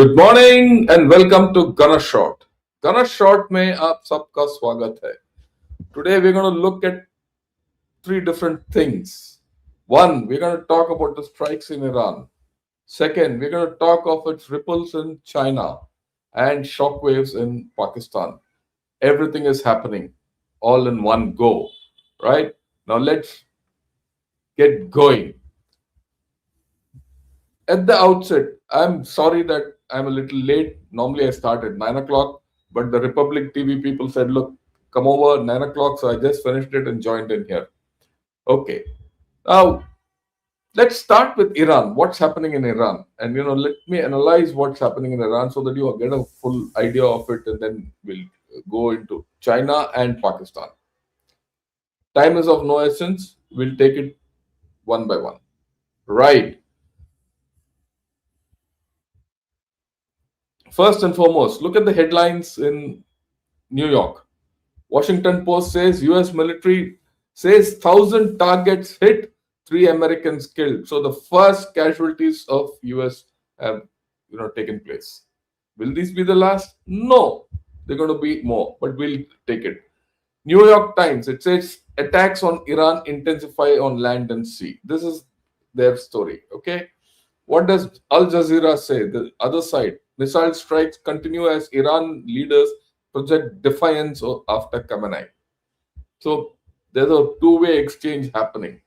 Good morning and welcome to Gana shot. Gana shot में आप सबका स्वागत है। Today we're going to look at three different things. One, we're going to talk about the strikes in Iran. Second, we're going to talk of its ripples in China and shockwaves in Pakistan. Everything is happening all in one go, right? Now let's get going. At the outset, I'm sorry that I'm a little late. Normally I start at 9 o'clock, but the Republic TV people said, look, come over 9 o'clock. So I just finished it and joined in here. Okay. Now, let's start with Iran. What's happening in Iran? And, let me analyze what's happening in Iran so that you get a full idea of it. And then we'll go into China and Pakistan. Time is of no essence. We'll take it one by one. Right. First and foremost, look at the headlines in New York. Washington Post says US military says 1,000 targets hit, 3 Americans killed. So the first casualties of US have taken place. Will these be the last? No, they're going to be more, but we'll take it. New York Times, it says attacks on Iran intensify on land and sea. This is their story. Okay. What does Al Jazeera say? The other side, missile strikes continue as Iran leaders project defiance after Khamenei. So there's a two-way exchange happening.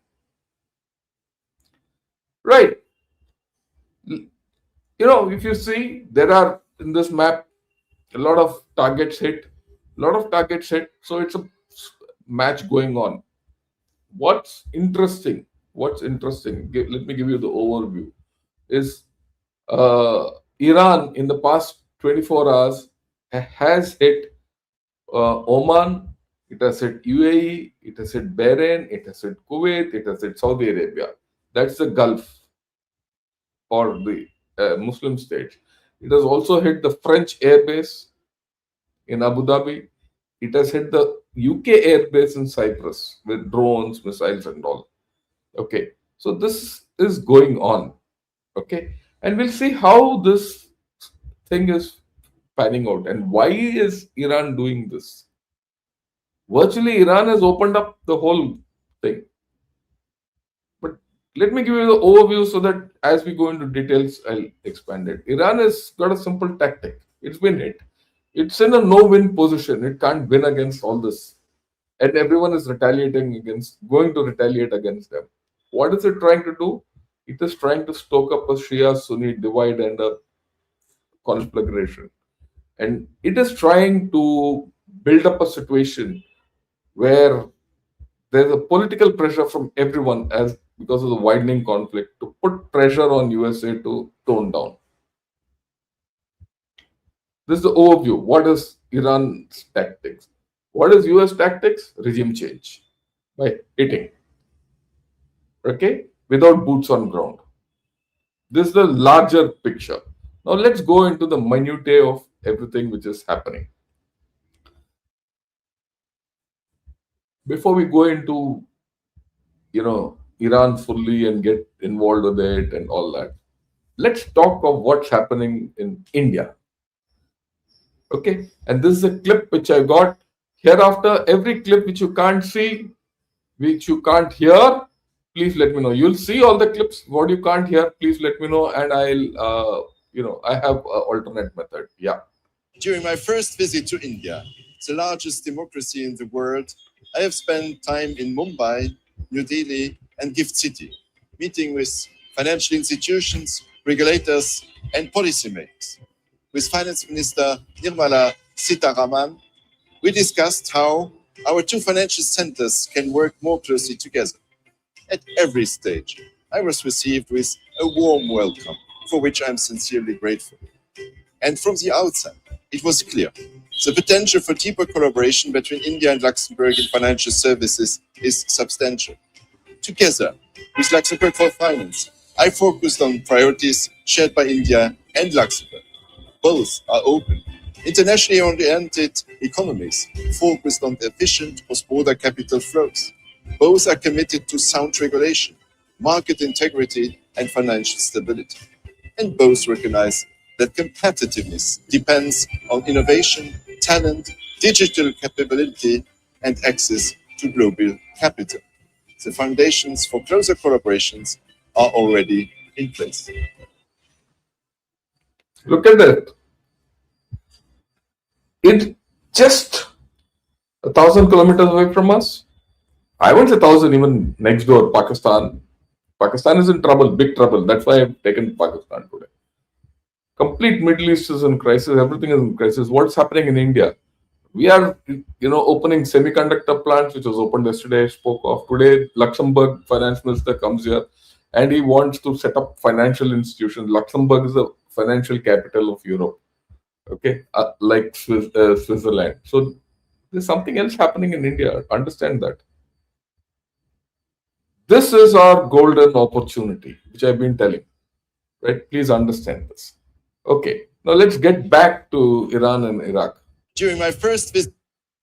Right. If you see, there are in this map a lot of targets hit. So it's a match going on. What's interesting? Let me give you the overview. Is Iran in the past 24 hours has hit Oman, it has hit UAE, it has hit Bahrain, it has hit Kuwait, it has hit Saudi Arabia. That's the Gulf or the Muslim states. It has also hit the French airbase in Abu Dhabi. It has hit the UK airbase in Cyprus with drones, missiles and all. Okay, so this is going on. Okay, and we'll see how this thing is panning out and why is Iran doing this. Virtually, Iran has opened up the whole thing. But let me give you the overview so that as we go into details, I'll expand it. Iran has got a simple tactic. It's been hit. It's in a no-win position. It can't win against all this. And everyone is going to retaliate against them. What is it trying to do? It is trying to stoke up a Shia-Sunni divide and a conflagration. And it is trying to build up a situation where there's a political pressure from everyone because of the widening conflict to put pressure on USA to tone down. This is the overview. What is Iran's tactics? What is US tactics? Regime change by hitting. Okay? Without boots on ground. This is the larger picture. Now let's go into the minutiae of everything which is happening. Before we go into, Iran fully and get involved with it and all that, let's talk of what's happening in India. Okay, and this is a clip which I got. Hereafter, every clip which you can't see, which you can't hear, please let me know. You'll see all the clips. What you can't hear, please let me know, and I'll, I have an alternate method. Yeah. During my first visit to India, the largest democracy in the world, I have spent time in Mumbai, New Delhi, and Gift City, meeting with financial institutions, regulators, and policymakers. With Finance Minister Nirmala Sitharaman, we discussed how our two financial centers can work more closely together. At every stage, I was received with a warm welcome, for which I'm sincerely grateful. And from the outset, it was clear the potential for deeper collaboration between India and Luxembourg in financial services is substantial. Together with Luxembourg for Finance, I focused on priorities shared by India and Luxembourg. Both are open, internationally oriented economies focused on efficient cross-border capital flows. Both are committed to sound regulation, market integrity, and financial stability. And both recognize that competitiveness depends on innovation, talent, digital capability, and access to global capital. The foundations for closer collaborations are already in place. Look at that. It's just 1,000 kilometers away from us. I won't say thousand, even next door, Pakistan. Pakistan is in trouble, big trouble. That's why I've taken Pakistan today. Complete Middle East is in crisis. Everything is in crisis. What's happening in India? We are, opening semiconductor plants, which was opened yesterday. I spoke of today. Luxembourg finance minister comes here, and he wants to set up financial institutions. Luxembourg is the financial capital of Europe. Okay, like Switzerland. So there's something else happening in India. Understand that. This is our golden opportunity, which I've been telling. Right? Please understand this. Okay. Now let's get back to Iran and Iraq. During my first visit,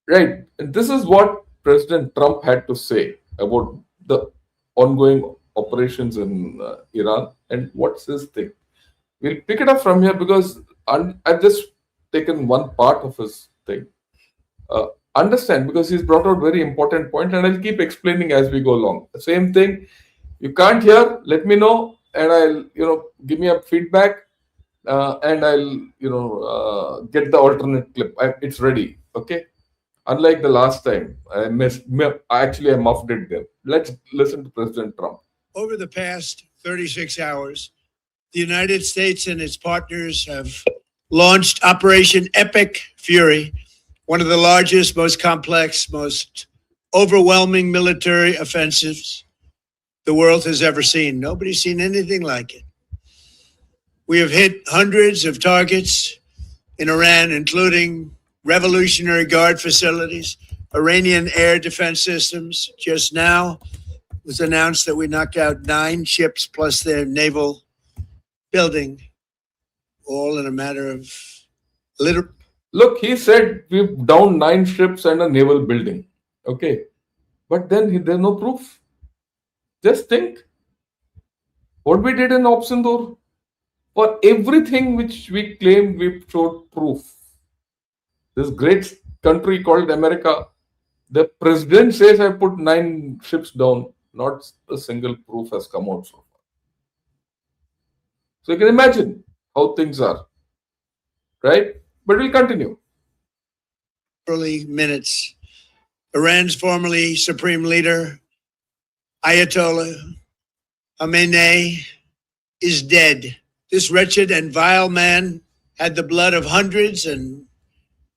Right. And this is what President Trump had to say about the ongoing operations in Iran. And what's his thing? We'll pick it up from here because I've just taken one part of his thing. Understand, because he's brought out very important point, and I'll keep explaining as we go along. The same thing. You can't hear, let me know, and I'll give me a feedback, and I'll get the alternate clip. It's ready. Okay. Unlike the last time, I muffed it there. Let's listen to President Trump. Over the past 36 hours, the United States and its partners have launched Operation Epic Fury, one of the largest, most complex, most overwhelming military offensives the world has ever seen. Nobody's seen anything like it. We have hit hundreds of targets in Iran, including Revolutionary Guard facilities, Iranian air defense systems. Just now it was announced that we knocked out 9 ships plus their naval building, all in a matter of little. Look, he said we've downed 9 ships and a naval building. Okay. But then there's no proof. Just think what we did in Op Sindoor. For everything which we claimed, we showed proof. This great country called America, the president says I put 9 ships down. Not a single proof has come out so far. So you can imagine how things are. Right? But we'll continue. Early minutes. Iran's formerly supreme leader, Ayatollah Khamenei, is dead. This wretched and vile man had the blood of hundreds and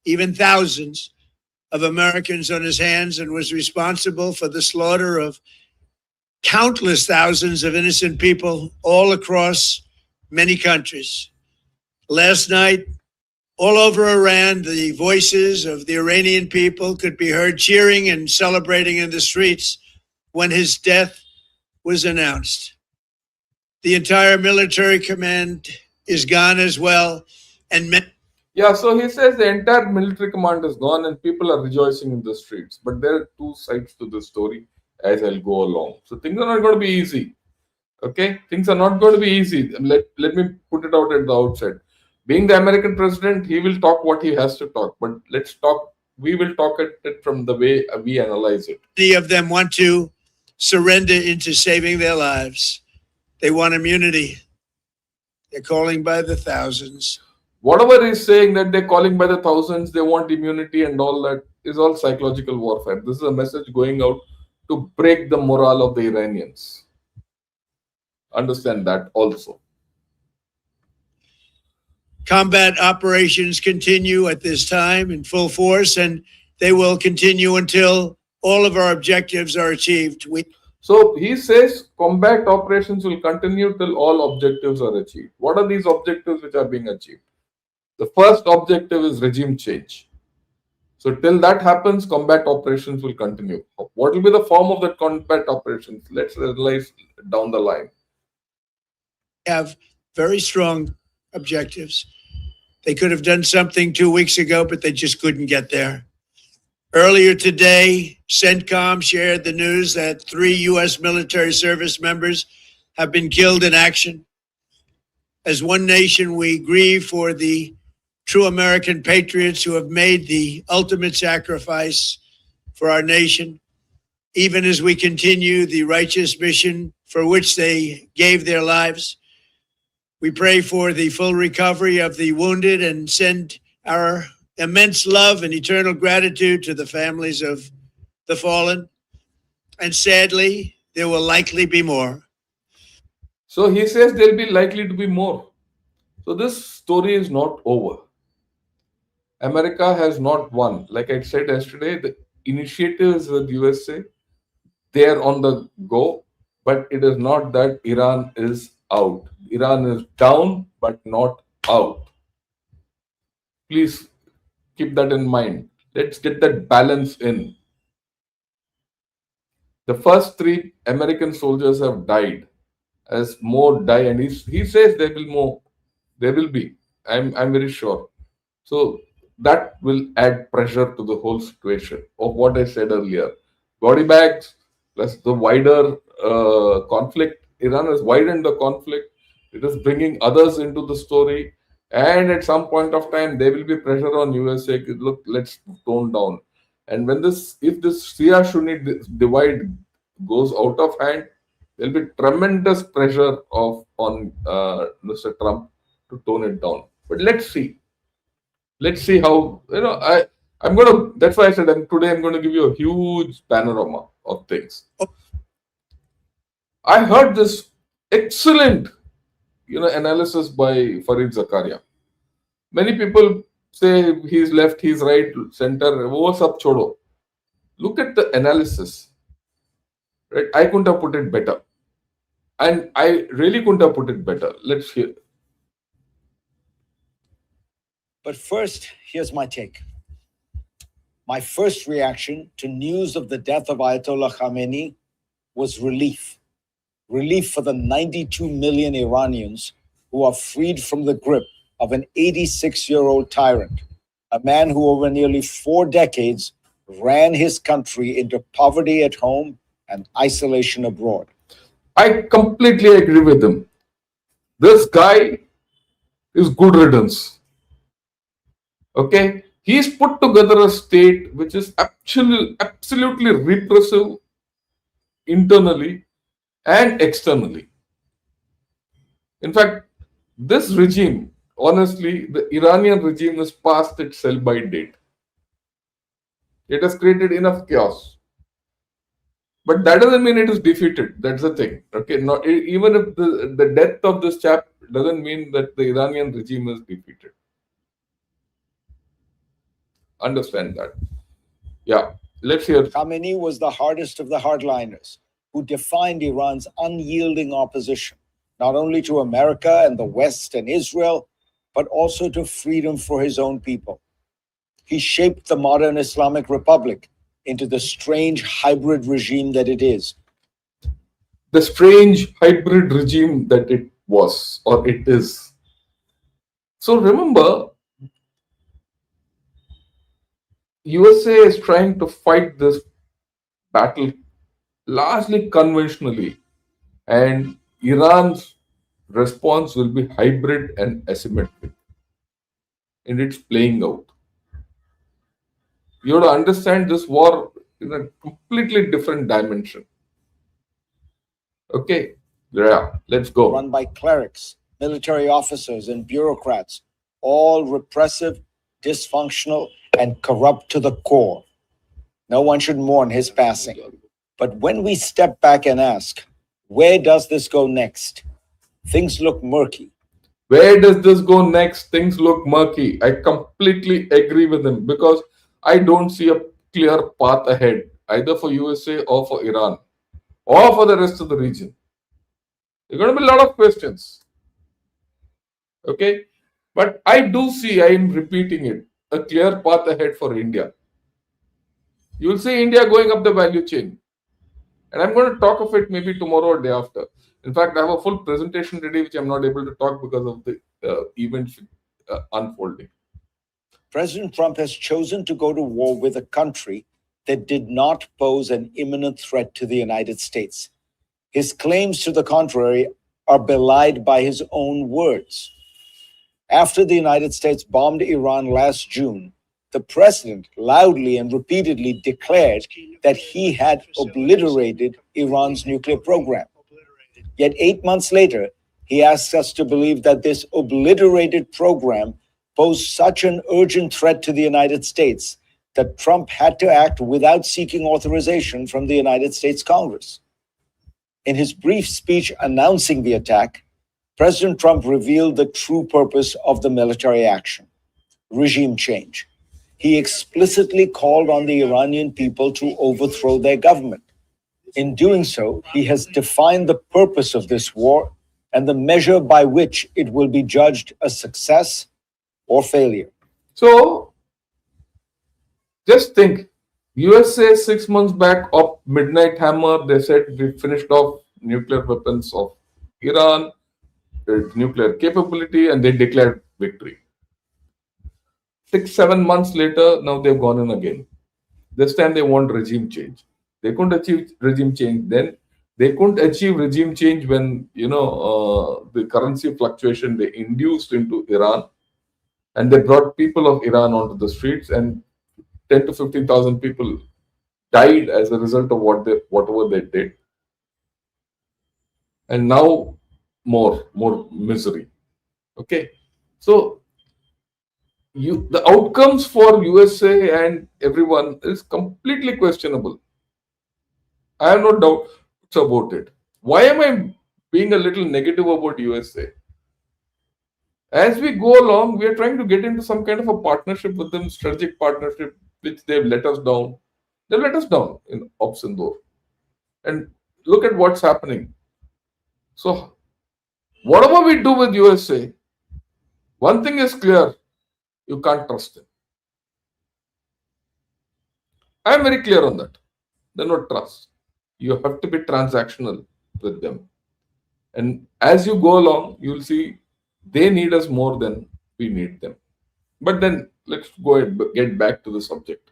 even thousands of Americans on his hands and was responsible for the slaughter of countless thousands of innocent people all across many countries. Last night, all over Iran, the voices of the Iranian people could be heard cheering and celebrating in the streets when his death was announced. The entire military command is gone as well. And yeah, so he says the entire military command is gone and people are rejoicing in the streets. But there are 2 sides to the story as I'll go along. So things are not going to be easy. Okay? Things are not going to be easy. Let me put it out at the outset. Being the American president, he will talk what he has to talk. But we will talk at it from the way we analyze it. Many of them want to surrender into saving their lives. They want immunity. They're calling by the thousands. Whatever he's saying that they're calling by the thousands, they want immunity and all that is all psychological warfare. This is a message going out to break the morale of the Iranians. Understand that also. Combat operations continue at this time in full force, and they will continue until all of our objectives are achieved. So he says combat operations will continue till all objectives are achieved. What are these objectives which are being achieved? The first objective is regime change. So till that happens, combat operations will continue. What will be the form of that combat operations? Let's analyze down the line. Have very strong objectives. They could have done something 2 weeks ago, but they just couldn't get there. Earlier today, CENTCOM shared the news that 3 U.S. military service members have been killed in action. As one nation, we grieve for the true American patriots who have made the ultimate sacrifice for our nation, even as we continue the righteous mission for which they gave their lives. We pray for the full recovery of the wounded and send our immense love and eternal gratitude to the families of the fallen. And sadly, there will likely be more. So he says there'll be likely to be more. So this story is not over. America has not won. Like I said yesterday, the initiatives with USA, they are on the go, but it is not that Iran is out. Iran is down, but not out. Please keep that in mind. Let's get that balance in. The first three American soldiers have died. As more die, and he says there will more. There will be. I'm very sure. So that will add pressure to the whole situation of what I said earlier. Body bags plus the wider conflict. Iran has widened the conflict. It is bringing others into the story. And at some point of time, there will be pressure on USA. Look, let's tone down. And if this Shia Sunni divide goes out of hand, there'll be tremendous pressure on Mr. Trump to tone it down. But let's see. Let's see how I'm gonna. That's why I said today I'm going to give you a huge panorama of things. I heard this excellent analysis by Farid Zakaria. Many people say he's left, he's right, center. What's up, chodo? Look at the analysis. Right, I couldn't have put it better, and I really couldn't have put it better. Let's hear. But first, here's my take. My first reaction to news of the death of Ayatollah Khamenei was relief. Relief for the 92 million Iranians who are freed from the grip of an 86-year-old tyrant, a man who over nearly 4 decades ran his country into poverty at home and isolation abroad. I completely agree with him. This guy is good riddance. Okay? He's put together a state which is absolutely repressive internally and externally. In fact, this regime, honestly, the Iranian regime is past its sell-by date. It has created enough chaos. But that doesn't mean it is defeated. That's the thing. Okay, even if the death of this chap doesn't mean that the Iranian regime is defeated. Understand that. Yeah, let's hear. Khamenei was the hardest of the hardliners who defined Iran's unyielding opposition, not only to America and the West and Israel, but also to freedom for his own people. He shaped the modern Islamic Republic into the strange hybrid regime that it is. The strange hybrid regime that it was, or it is. So remember, USA is trying to fight this battle largely conventionally, and Iran's response will be hybrid and asymmetric, and it's playing out. You have to understand this war in a completely different dimension. Okay, yeah, let's go. Run by clerics, military officers, and bureaucrats, all repressive, dysfunctional, and corrupt to the core. No one should mourn his passing. But when we step back and ask, where does this go next? Things look murky. Where does this go next? Things look murky. I completely agree with him because I don't see a clear path ahead, either for USA or for Iran or for the rest of the region. There are going to be a lot of questions. Okay? But I do see, I am repeating it, a clear path ahead for India. You will see India going up the value chain. And I'm going to talk of it maybe tomorrow or day after. In fact, I have a full presentation ready which I'm not able to talk because of the events unfolding. President Trump has chosen to go to war with a country that did not pose an imminent threat to the United States. His claims to the contrary are belied by his own words. After the United States bombed Iran last June, the president loudly and repeatedly declared that he had obliterated Iran's nuclear program. Yet 8 months later, he asks us to believe that this obliterated program posed such an urgent threat to the United States that Trump had to act without seeking authorization from the United States Congress. In his brief speech announcing the attack, President Trump revealed the true purpose of the military action: regime change. He explicitly called on the Iranian people to overthrow their government. In doing so, he has defined the purpose of this war and the measure by which it will be judged a success or failure. So just think, USA 6 months back of Midnight Hammer, they said we finished off nuclear weapons of Iran, its nuclear capability, and they declared victory. 6, 7 months later, now they've gone in again. This time they want regime change. They couldn't achieve regime change then. They couldn't achieve regime change when the currency fluctuation they induced into Iran, and they brought people of Iran onto the streets, and 10 to 15,000 people died as a result of whatever they did. And now more misery. Okay, so the outcomes for USA and everyone is completely questionable. I have no doubts about it. Why am I being a little negative about USA? As we go along, we are trying to get into some kind of a partnership with them, strategic partnership, which they've let us down. They've let us down in Ops and Door. And look at what's happening. So, whatever we do with USA, one thing is clear: you can't trust them. I am very clear on that. They're not trust. You have to be transactional with them. And as you go along, you'll see they need us more than we need them. But then let's go and get back to the subject.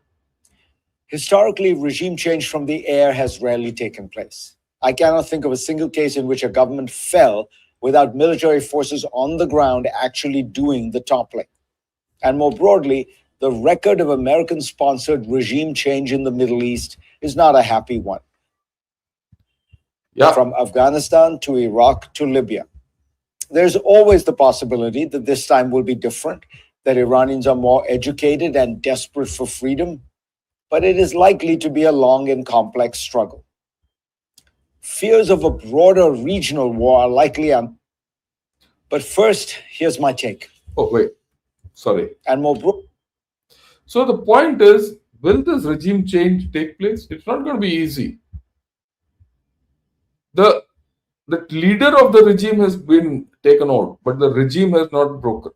Historically, regime change from the air has rarely taken place. I cannot think of a single case in which a government fell without military forces on the ground actually doing the toppling. And more broadly, the record of American sponsored regime change in the Middle East is not a happy one. Yeah. From Afghanistan to Iraq to Libya. There's always the possibility that this time will be different, that Iranians are more educated and desperate for freedom, but it is likely to be a long and complex struggle. Fears of a broader regional war are likely on. But first, here's my take. Oh, wait. Sorry. And more So the point is, will this regime change take place? It's not going to be easy. The leader of the regime has been taken out, but the regime has not broken.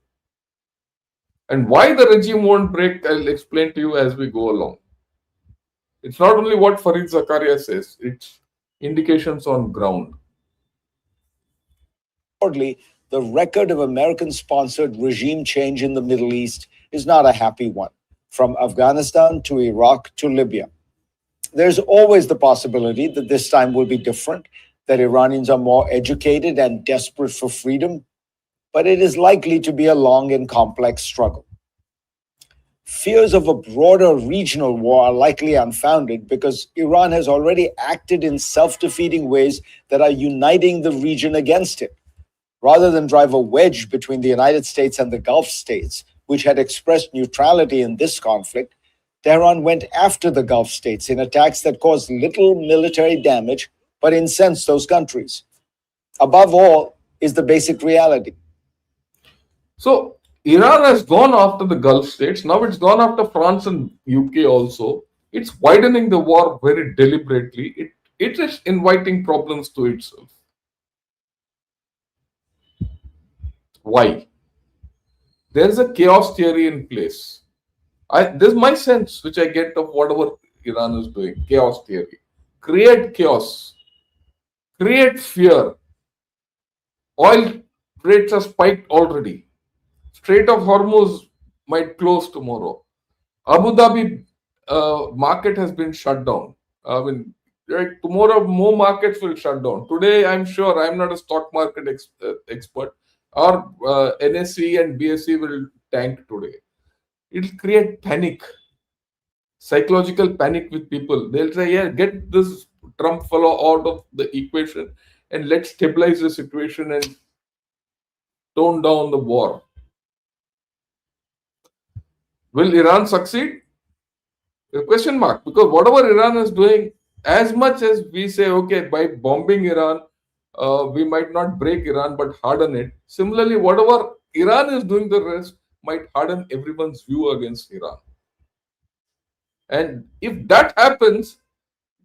And why the regime won't break, I'll explain to you as we go along. It's not only what Farid Zakaria says, it's indications on ground. broadly, the record of American sponsored regime change in the Middle East is not a happy one. From Afghanistan to Iraq to Libya. There's always the possibility that this time will be different, that Iranians are more educated and desperate for freedom, but it is likely to be a long and complex struggle. Fears of a broader regional war are likely unfounded because Iran has already acted in self-defeating ways that are uniting the region against it. Rather than drive a wedge between the United States and the Gulf states, which had expressed neutrality in this conflict, Tehran went after the Gulf states in attacks that caused little military damage but incensed those countries. Above all is the basic reality. So Iran has gone after the Gulf states. Now it's gone after France and UK also. It's widening the war very deliberately. It is inviting problems to itself. Why? There is a chaos theory in place. This is my sense, which I get of whatever Iran is doing. Chaos theory. Create chaos. Create fear. Oil rates are spiked already. Strait of Hormuz might close tomorrow. Abu Dhabi market has been shut down. I mean, Right? Tomorrow, more markets will shut down. Today, I'm sure I'm not a stock market expert. Our NSE and BSE will tank today. It'll create panic, psychological panic with people. They'll say, "Yeah, get this Trump fellow out of the equation, and let's stabilize the situation and tone down the war." Will Iran succeed? A question mark, because whatever Iran is doing, as much as we say, okay, by bombing Iran, we might not break Iran but harden it. Similarly, whatever Iran is doing, the rest might harden everyone's view against Iran. And if that happens,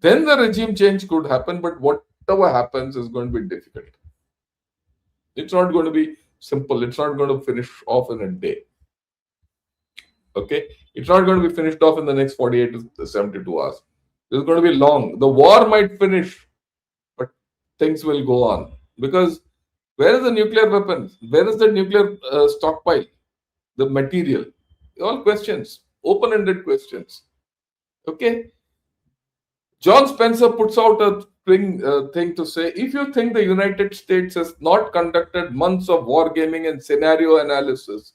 then the regime change could happen. But whatever happens is going to be difficult. It's not going to be simple. It's not going to finish off in a day. Okay, it's not going to be finished off in the next 48 to 72 hours. This is going to be long. The war might finish, but things will go on. Because where is the nuclear weapons? Where is the nuclear stockpile? The material? All questions, open-ended questions. Okay. John Spencer puts out a thing to say, if you think the United States has not conducted months of wargaming and scenario analysis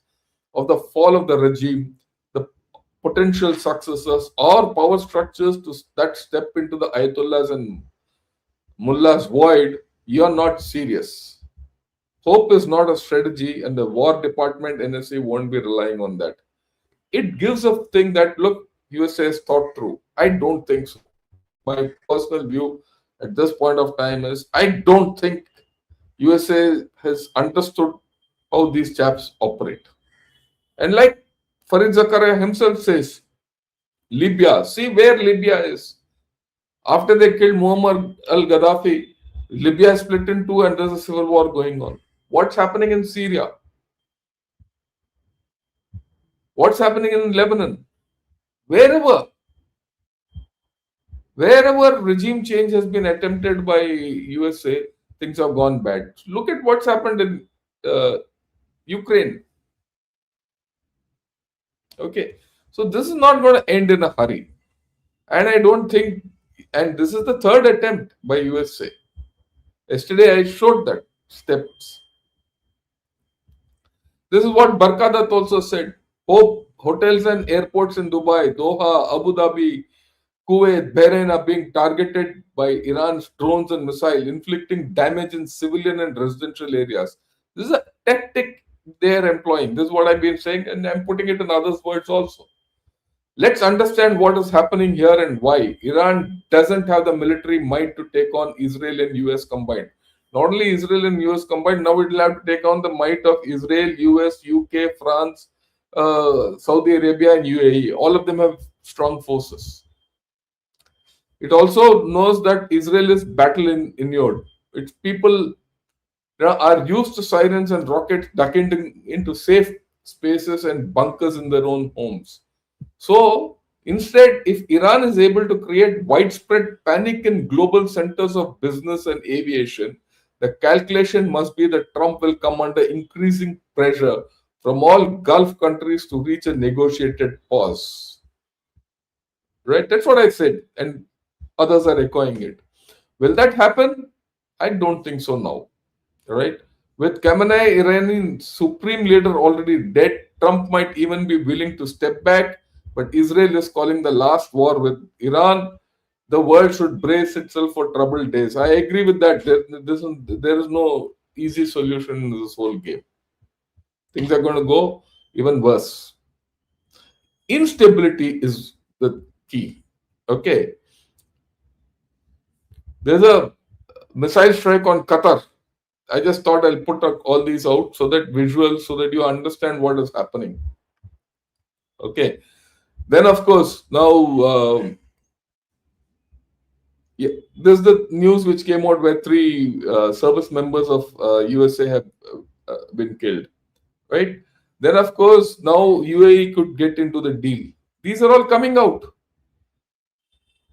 of the fall of the regime, the potential successors or power structures that step into the Ayatollahs and Mullahs void, you are not serious. Hope is not a strategy, and the War Department NSA won't be relying on that. It gives a thing that, look, USA has thought through. I don't think so. My personal view at this point of time is I don't think USA has understood how these chaps operate. And like Farid Zakaria himself says, Libya, see where Libya is. After they killed Muammar al Gaddafi, Libya is split in two and there's a civil war going on. What's happening in Syria? What's happening in Lebanon? Wherever regime change has been attempted by USA, things have gone bad. Look at what's happened in Ukraine. Okay, so this is not going to end in a hurry, and I don't think. And this is the third attempt by USA. Yesterday I showed that steps. This is what Barkadat also said. Hope hotels and airports in Dubai, Doha, Abu Dhabi, Kuwait, Bahrain are being targeted by Iran's drones and missiles, inflicting damage in civilian and residential areas. This is a tactic they are employing. This is what I've been saying, and I'm putting it in others' words also. Let's understand what is happening here and why. Iran doesn't have the military might to take on Israel and US combined. Not only Israel and US combined, now it will have to take on the might of Israel, US, UK, France, Saudi Arabia, and UAE. All of them have strong forces. It also knows that Israel is battle inured. Its people are used to sirens and rockets ducking into safe spaces and bunkers in their own homes. So instead, if Iran is able to create widespread panic in global centers of business and aviation, the calculation must be that Trump will come under increasing pressure from all Gulf countries to reach a negotiated pause. Right? That's what I said, and others are echoing it. Will that happen? I don't think so now. Right? With Khamenei, Iranian supreme leader, already dead, Trump might even be willing to step back, but Israel is calling the last war with Iran. The world should brace itself for troubled days. I agree with that. There is no easy solution in this whole game. Things are going to go even worse. Instability is the key. Okay. There's a missile strike on Qatar. I just thought I'll put all these out so that visuals, so that you understand what is happening. Okay. Then, of course, now there's the news which came out where three service members of USA have been killed. Right. Then, of course, now UAE could get into the deal. These are all coming out.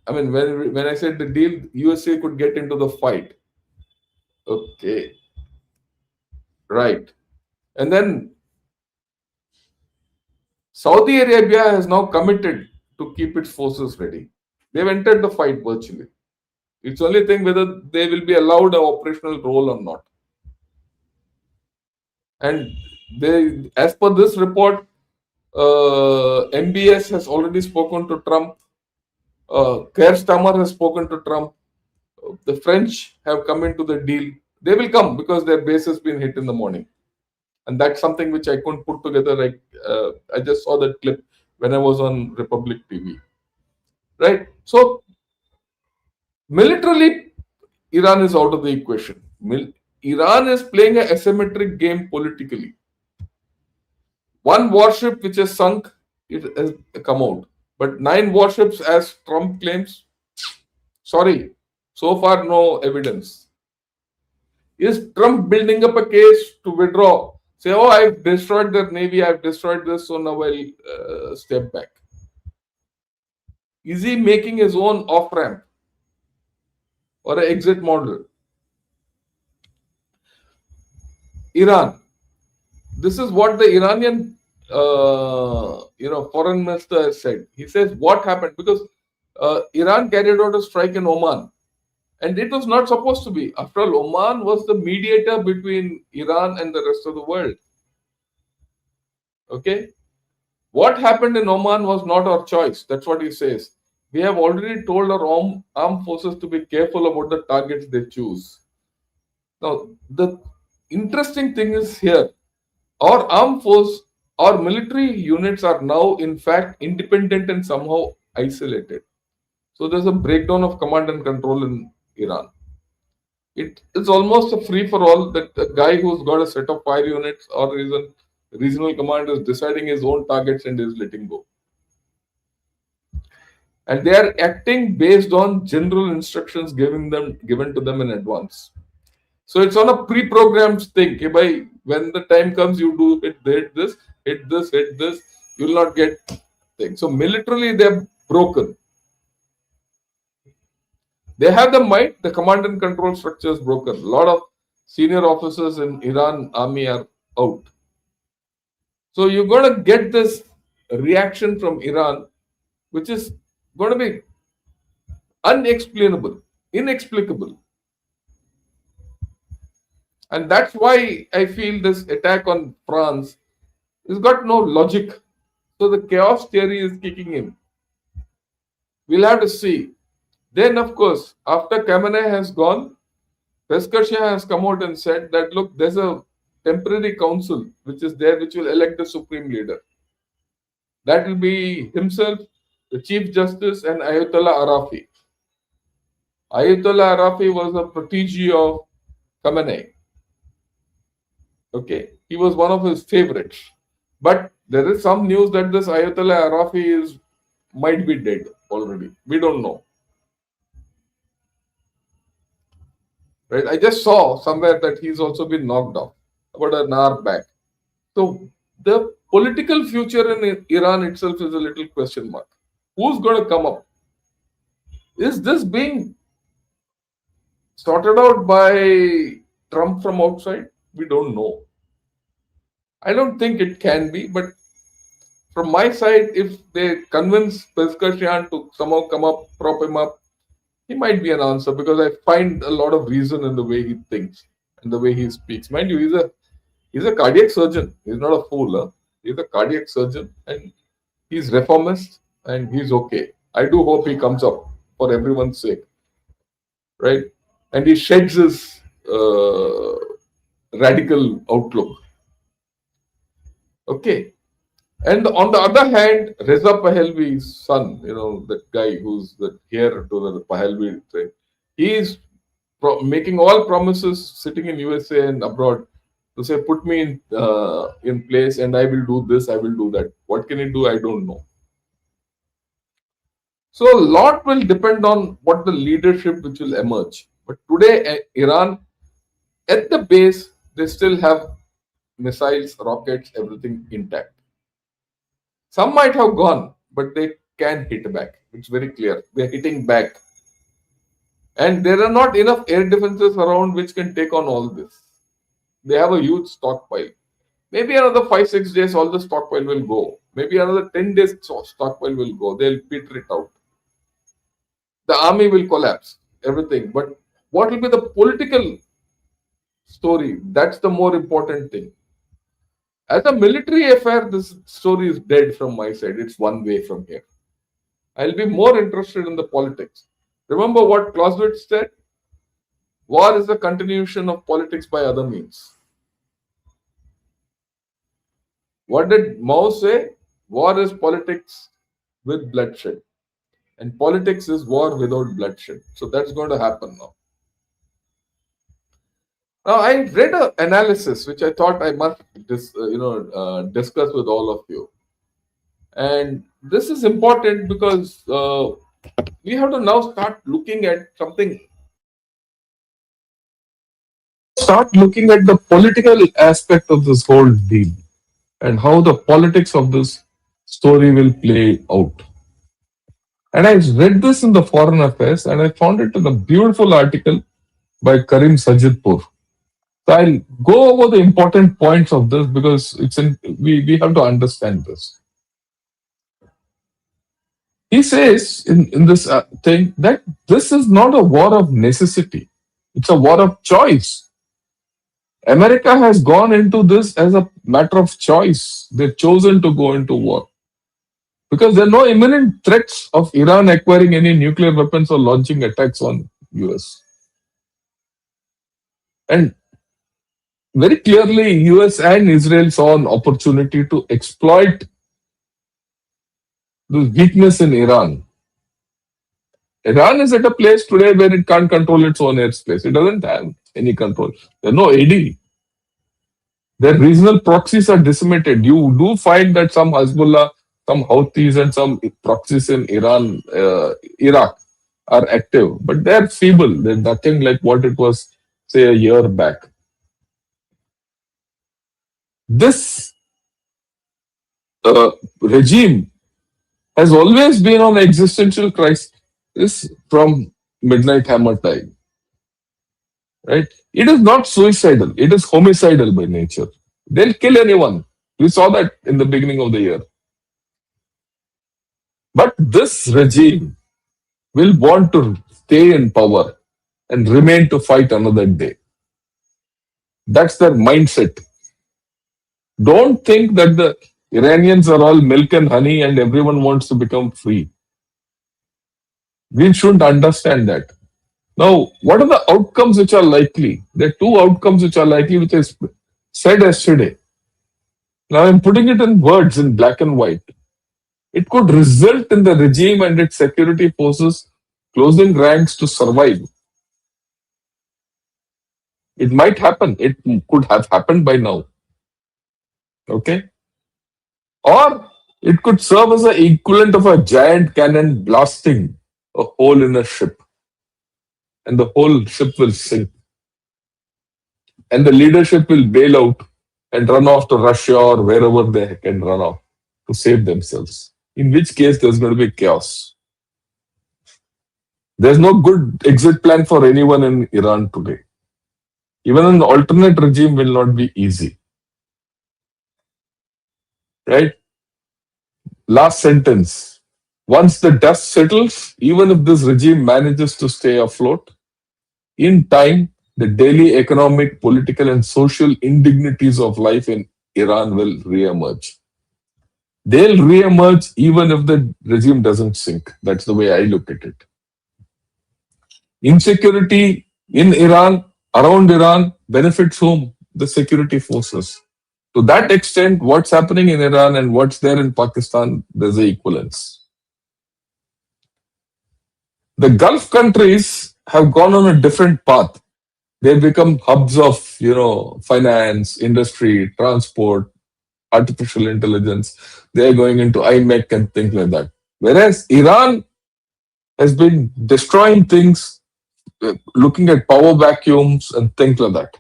I mean, when I said the deal, USA could get into the fight. Okay. Right. And then Saudi Arabia has now committed to keep its forces ready. They've entered the fight virtually. It's only thing whether they will be allowed an operational role or not. And they, as per this report, MBS has already spoken to Trump. Keir Starmer has spoken to Trump. The French have come into the deal. They will come because their base has been hit in the morning, and that's something which I couldn't put together. Like I just saw that clip when I was on Republic TV. Right. So militarily, Iran is out of the equation. Iran is playing an asymmetric game politically. One warship which has sunk, it has come out. But 9 warships, as Trump claims, sorry, so far no evidence. Is Trump building up a case to withdraw? Say, oh, I've destroyed their navy, I've destroyed this, so now I'll step back. Is he making his own off ramp or an exit model? Iran. This is what the Iranian, foreign minister has said. He says what happened because Iran carried out a strike in Oman, and it was not supposed to be. After all, Oman was the mediator between Iran and the rest of the world. Okay, what happened in Oman was not our choice. That's what he says. We have already told our armed forces to be careful about the targets they choose. Now, the interesting thing is here, our armed force, our military units are now, in fact, independent and somehow isolated. So there's a breakdown of command and control in Iran. It is almost a free for all that a guy who's got a set of fire units or is a regional command is deciding his own targets and is letting go. And they are acting based on general instructions given to them in advance. So it's on a pre-programmed thing. Okay, by when the time comes, you do hit this, hit this, hit this. You will not get things. So militarily, they're broken. They have the might. The command and control structure is broken. A lot of senior officers in Iran army are out. So you're going to get this reaction from Iran, which is going to be unexplainable, inexplicable. And that's why I feel this attack on France has got no logic. So the chaos theory is kicking in. We'll have to see. Then, of course, after Khamenei has gone, Peskashian has come out and said that, look, there's a temporary council which is there, which will elect the supreme leader. That will be himself, the Chief Justice, and Ayatollah Arafi. Ayatollah Arafi was a protege of Khamenei. Okay, he was one of his favorites. But there is some news that this Ayatollah Arafi might be dead already. We don't know. Right? I just saw somewhere that he's also been knocked off about an hour back. So the political future in Iran itself is a little question mark. Who's going to come up? Is this being sorted out by Trump from outside? We don't know. I don't think it can be, but from my side, if they convince Peskashian to somehow come up, prop him up, he might be an answer because I find a lot of reason in the way he thinks and the way he speaks. Mind you, he's a cardiac surgeon. He's not a fool. Huh? He's a cardiac surgeon and he's reformist and he's okay. I do hope he comes up for everyone's sake. Right? And he sheds his radical outlook. Okay. And on the other hand, Reza Pahlavi's son, that guy who's the heir to the Pahlavi thing, he is making all promises sitting in USA and abroad to say, put me in place and I will do this, I will do that. What can he do? I don't know. So a lot will depend on what the leadership which will emerge. But today, Iran, at the base, they still have missiles, rockets, everything intact. Some might have gone, but they can hit back. It's very clear. They're hitting back. And there are not enough air defenses around which can take on all this. They have a huge stockpile. Maybe another 5-6 days, all the stockpile will go. Maybe another 10 days, stockpile will go. They'll peter it out. The army will collapse. everything. But what will be the political story? That's the more important thing. As a military affair, this story is dead from my side. It's one way from here. I'll be more interested in the politics. Remember what Clausewitz said? War is the continuation of politics by other means. What did Mao say? War is politics with bloodshed, and politics is war without bloodshed. So that's going to happen now. Now, I read an analysis which I thought I must discuss with all of you, and this is important because we have to now start looking at something. Start looking at the political aspect of this whole deal and how the politics of this story will play out. And I read this in the Foreign Affairs and I found it in a beautiful article by Karim Sajidpur. So I'll go over the important points of this because we have to understand this. He says in this thing that this is not a war of necessity, it's a war of choice. America has gone into this as a matter of choice. They've chosen to go into war because there are no imminent threats of Iran acquiring any nuclear weapons or launching attacks on US. And very clearly, US and Israel saw an opportunity to exploit the weakness in Iran. Iran is at a place today where it can't control its own airspace. It doesn't have any control. There are no AD. Their regional proxies are decimated. You do find that some Hezbollah, some Houthis, and some proxies in Iran, Iraq are active, but they're feeble. They're nothing like what it was, say, a year back. This regime has always been on existential crisis from midnight hammer time. Right? It is not suicidal. It is homicidal by nature. They'll kill anyone. We saw that in the beginning of the year. But this regime will want to stay in power and remain to fight another day. That's their mindset. Don't think that the Iranians are all milk and honey and everyone wants to become free. We shouldn't understand that. Now, what are the outcomes which are likely? There are two outcomes which are likely, which I said yesterday. Now, I'm putting it in words in black and white. It could result in the regime and its security forces closing ranks to survive. It might happen. It could have happened by now. Okay? Or it could serve as an equivalent of a giant cannon blasting a hole in a ship. And the whole ship will sink. And the leadership will bail out and run off to Russia or wherever they can run off to save themselves. In which case, there's going to be chaos. There's no good exit plan for anyone in Iran today. Even an alternate regime will not be easy. Right? Last sentence. Once the dust settles, even if this regime manages to stay afloat, in time, the daily economic, political, and social indignities of life in Iran will re-emerge. They'll re-emerge even if the regime doesn't sink. That's the way I look at it. Insecurity in Iran, around Iran, benefits whom? The security forces. To that extent, what's happening in Iran and what's there in Pakistan, there's an equivalence. The Gulf countries have gone on a different path. They've become hubs of, finance, industry, transport, artificial intelligence. They're going into IMEC and things like that. Whereas Iran has been destroying things, looking at power vacuums and things like that.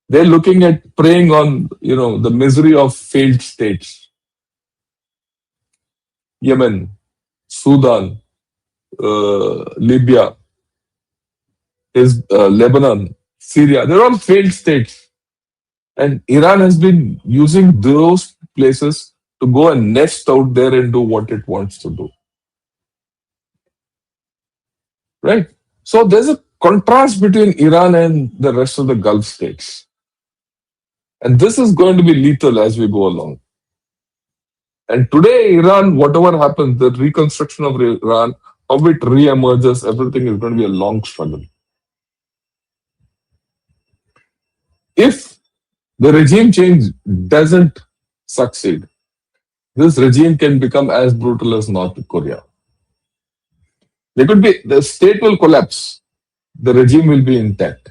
They're looking at preying on, the misery of failed states. Yemen, Sudan, Libya, Lebanon, Syria. They're all failed states. And Iran has been using those places to go and nest out there and do what it wants to do. Right? So there's a contrast between Iran and the rest of the Gulf states. And this is going to be lethal as we go along. And today, Iran, whatever happens, the reconstruction of Iran, how it re-emerges, everything is going to be a long struggle. If the regime change doesn't succeed, this regime can become as brutal as North Korea. There could be, the state will collapse, the regime will be intact.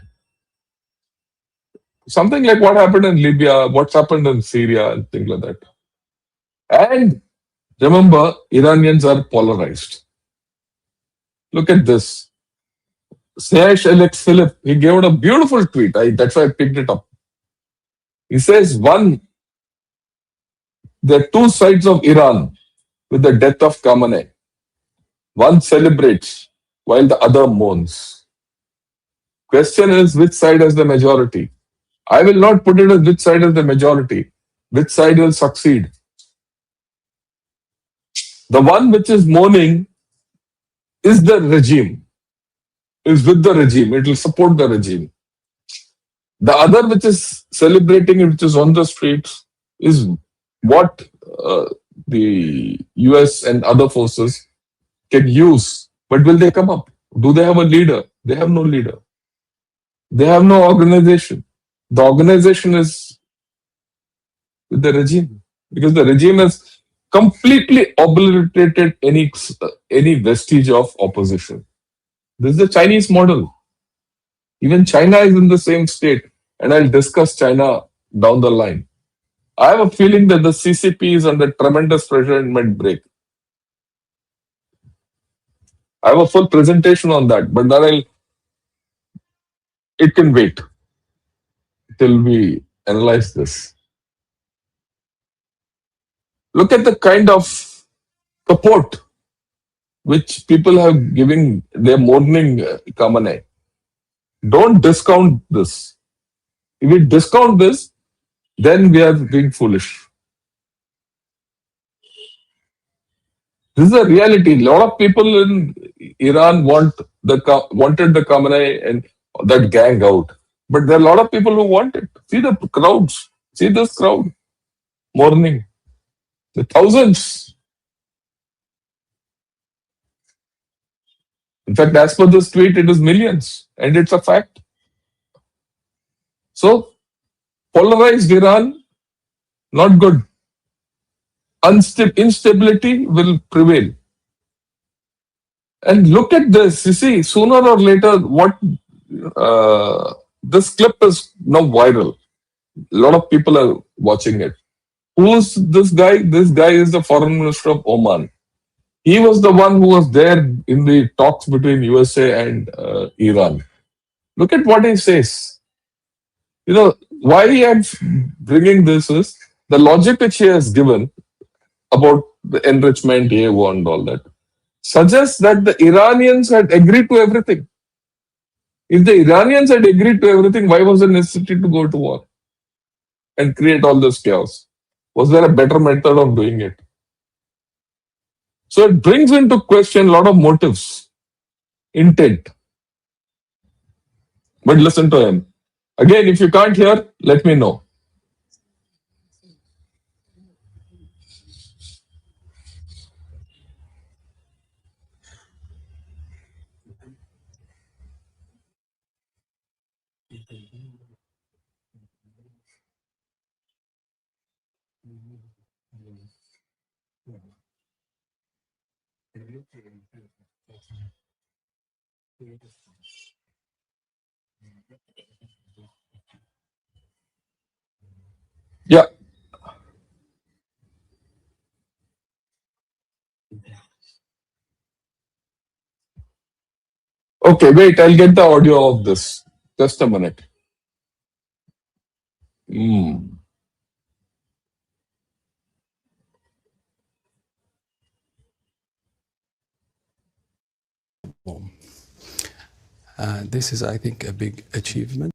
Something like what happened in Libya, what's happened in Syria, and things like that. And remember, Iranians are polarized. Look at this. Saish Alex Philip, he gave out a beautiful tweet. That's why I picked it up. He says, one, there are two sides of Iran with the death of Khamenei. One celebrates while the other mourns. Question is, which side has the majority? I will not put it as which side has the majority. Which side will succeed? The one which is mourning is the regime, is with the regime. It will support the regime. The other which is celebrating, which is on the streets, is what the US and other forces can use. But will they come up? Do they have a leader? They have no leader. They have no organization. The organization is with the regime, because the regime has completely obliterated any vestige of opposition. This is the Chinese model. Even China is in the same state, and I'll discuss China down the line. I have a feeling that the CCP is under tremendous pressure and might break. I have a full presentation on that, but then it can wait till we analyze this. Look at the kind of support which people have given their mourning Khamenei. Don't discount this. If we discount this, then we are being foolish. This is a reality. A lot of people in Iran wanted the Khamenei and that gang out. But there are a lot of people who want it. See the crowds. See this crowd mourning. The thousands. In fact, as per this tweet, it is millions. And it's a fact. So, polarized Iran, not good. Instability will prevail. And look at this. You see, sooner or later, this clip is now viral. A lot of people are watching it. Who's this guy? This guy is the foreign minister of Oman. He was the one who was there in the talks between USA and Iran. Look at what he says. You know, why I'm bringing this is the logic which he has given about the enrichment, AO and all that, suggests that the Iranians had agreed to everything. If the Iranians had agreed to everything, why was there necessity to go to war and create all this chaos? Was there a better method of doing it? So it brings into question a lot of motives, intent. But listen to him. Again, if you can't hear, let me know. Yeah. Okay, wait, I'll get the audio of this. Just a minute. This is, I think, a big achievement.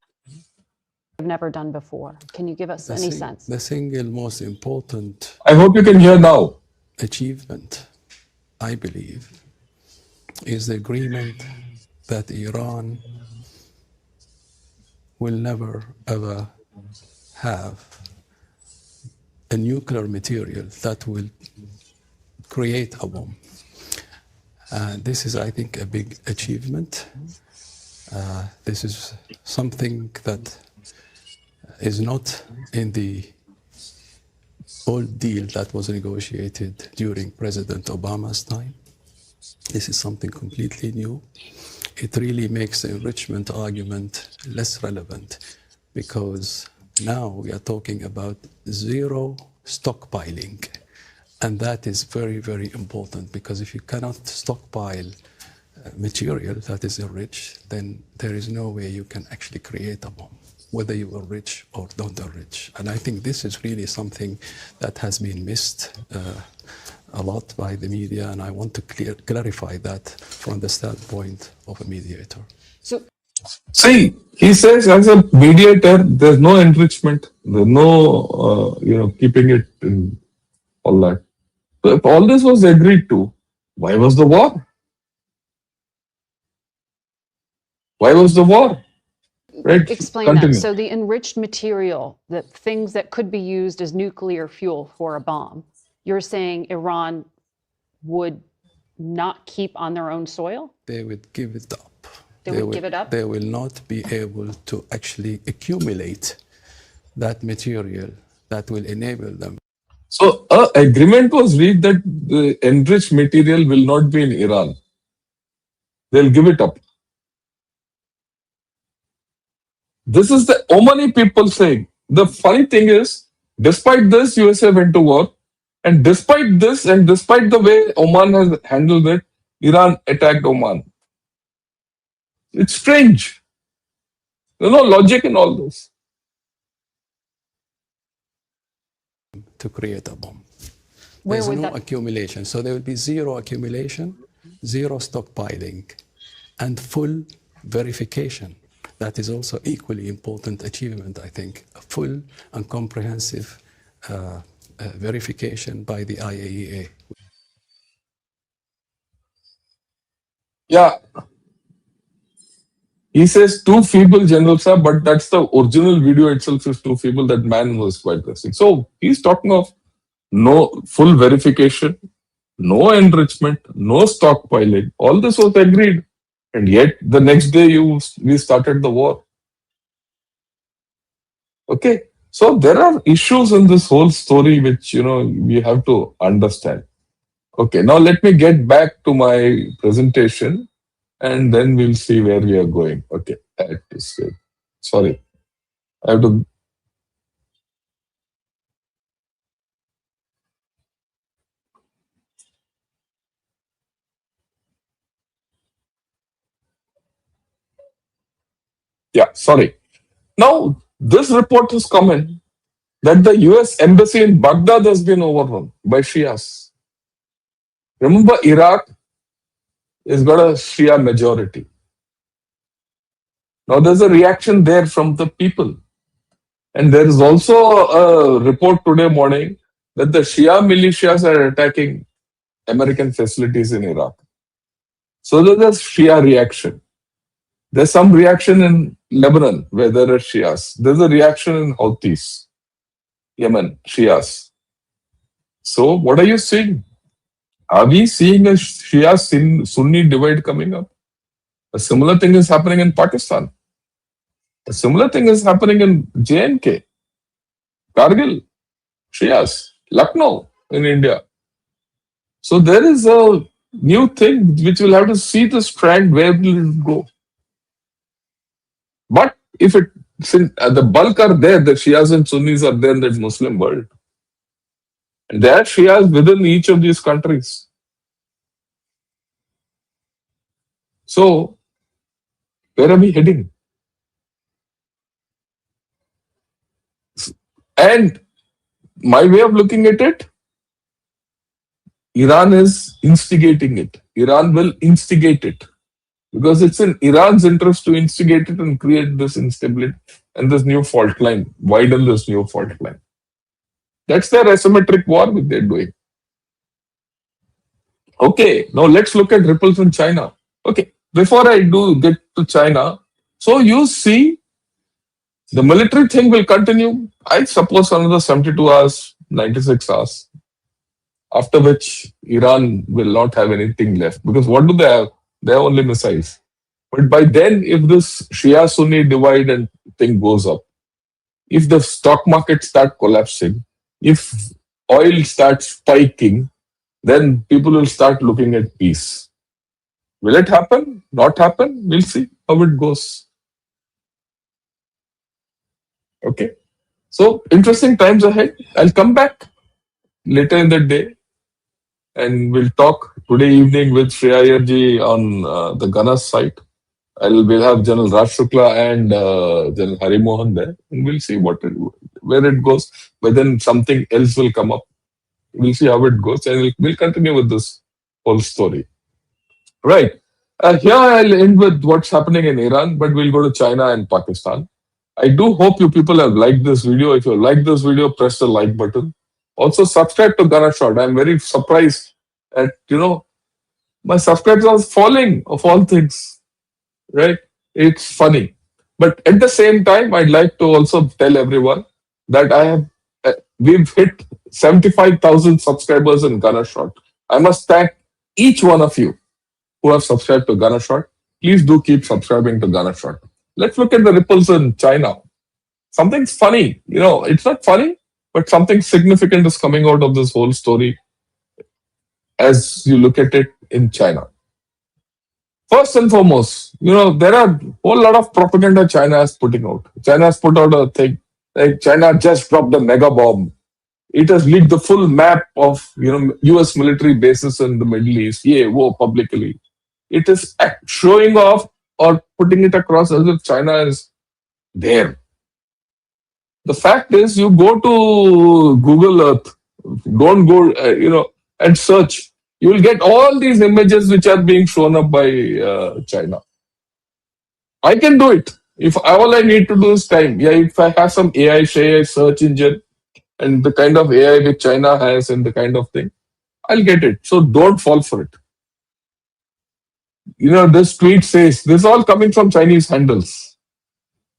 I've never done before. Can you give us any sense? The single most important I hope you can hear now. achievement, I believe, is the agreement that Iran will never ever have a nuclear material that will create a bomb. And this is, I think, a big achievement. This is something that is not in the old deal that was negotiated during President Obama's time. This is something completely new. It really makes the enrichment argument less relevant because now we are talking about zero stockpiling. And that is very, very important because if you cannot stockpile material that is enriched, then there is no way you can actually create a bomb, whether you are rich or don't enrich. And I think this is really something that has been missed a lot by the media, and I want to clarify that from the standpoint of a mediator. So, See, he says as a mediator, there's no enrichment, there's no, keeping it in all that. So if all this was agreed to, why was the war? Why was the war? Right? explain Continue. that. So the enriched material, the things that could be used as nuclear fuel for a bomb, you're saying Iran would not keep on their own soil? They would give it up. They would give it up? They will not be able to actually accumulate that material that will enable them. So, an agreement was reached that the enriched material will not be in Iran. They'll give it up. This is the Omani people saying. The funny thing is, despite this, USA went to war. And despite this, and despite the way Oman has handled it, Iran attacked Oman. It's strange. There's no logic in all this. To create a bomb. Where There's would no that- accumulation. So there will be zero accumulation, zero stockpiling, and full verification. That is also equally important achievement, I think. A full and comprehensive verification by the IAEA. Yeah. He says too feeble, General Sir, but that's the original video itself is too feeble. That man was quite resting. So he's talking of no full verification, no enrichment, no stockpiling. All this was agreed. And yet the next day we started the war. Okay. So there are issues in this whole story which, we have to understand. Okay. Now let me get back to my presentation. And then we'll see where we are going. Okay. Sorry. I have to. Yeah, sorry. Now, this report has come in that the US embassy in Baghdad has been overrun by Shias. Remember, Iraq has got a Shia majority. Now, there's a reaction there from the people. And there is also a report today morning that the Shia militias are attacking American facilities in Iraq. So there's a Shia reaction. There's some reaction in Lebanon where there are Shias. There's a reaction in Houthis, Yemen, Shias. So what are you seeing? Are we seeing a Shia-Sunni divide coming up? A similar thing is happening in Pakistan. A similar thing is happening in J&K, Kargil, Shias, Lucknow in India. So there is a new thing which we'll have to see the strand, where will it go? But if the bulk are there, the Shias and Sunnis are there in that Muslim world. And there are Shias within each of these countries. So, where are we heading? And my way of looking at it, Iran is instigating it. Iran will instigate it. Because it's in Iran's interest to instigate it and create this instability and this new fault line, widen this new fault line. That's their asymmetric war which they're doing. Okay, now let's look at ripples in China. Okay, before I do get to China, so you see the military thing will continue, I suppose, another 72 hours, 96 hours, after which Iran will not have anything left. Because what do they have? They have only missiles. But by then, if this Shia Sunni divide and thing goes up, if the stock market start collapsing, if oil starts spiking, then people will start looking at peace. Will it happen? Not happen? We'll see how it goes. Okay. So interesting times ahead. I'll come back later in the day and we'll talk today evening with Shreya Ayerji on the Ganas site. We'll have General Raj Shukla and General Hari Mohan there, and we'll see where it goes. But then something else will come up. We'll see how it goes, and we'll continue with this whole story. Right. Here I'll end with what's happening in Iran, but we'll go to China and Pakistan. I do hope you people have liked this video. If you like this video, press the like button. Also subscribe to Gunner Shot. I'm very surprised at, my subscribers are falling of all things, right? It's funny. But at the same time, I'd like to also tell everyone that we've hit 75,000 subscribers in Gunner Shot. I must thank each one of you who have subscribed to Gunner Shot. Please do keep subscribing to Gunner Shot. Let's look at the ripples in China. Something's funny. It's not funny, but something significant is coming out of this whole story as you look at it in China. First and foremost, there are a whole lot of propaganda China is putting out. China has put out a thing like China just dropped a mega bomb. It has leaked the full map of US military bases in the Middle East. Publicly. It is showing off or putting it across as if China is there. The fact is, you go to Google Earth, don't go, and search. You will get all these images which are being shown up by China. I can do it. If all I need to do is time. If I have some AI search engine and the kind of AI which China has and the kind of thing, I'll get it. So don't fall for it. This tweet says, this is all coming from Chinese handles.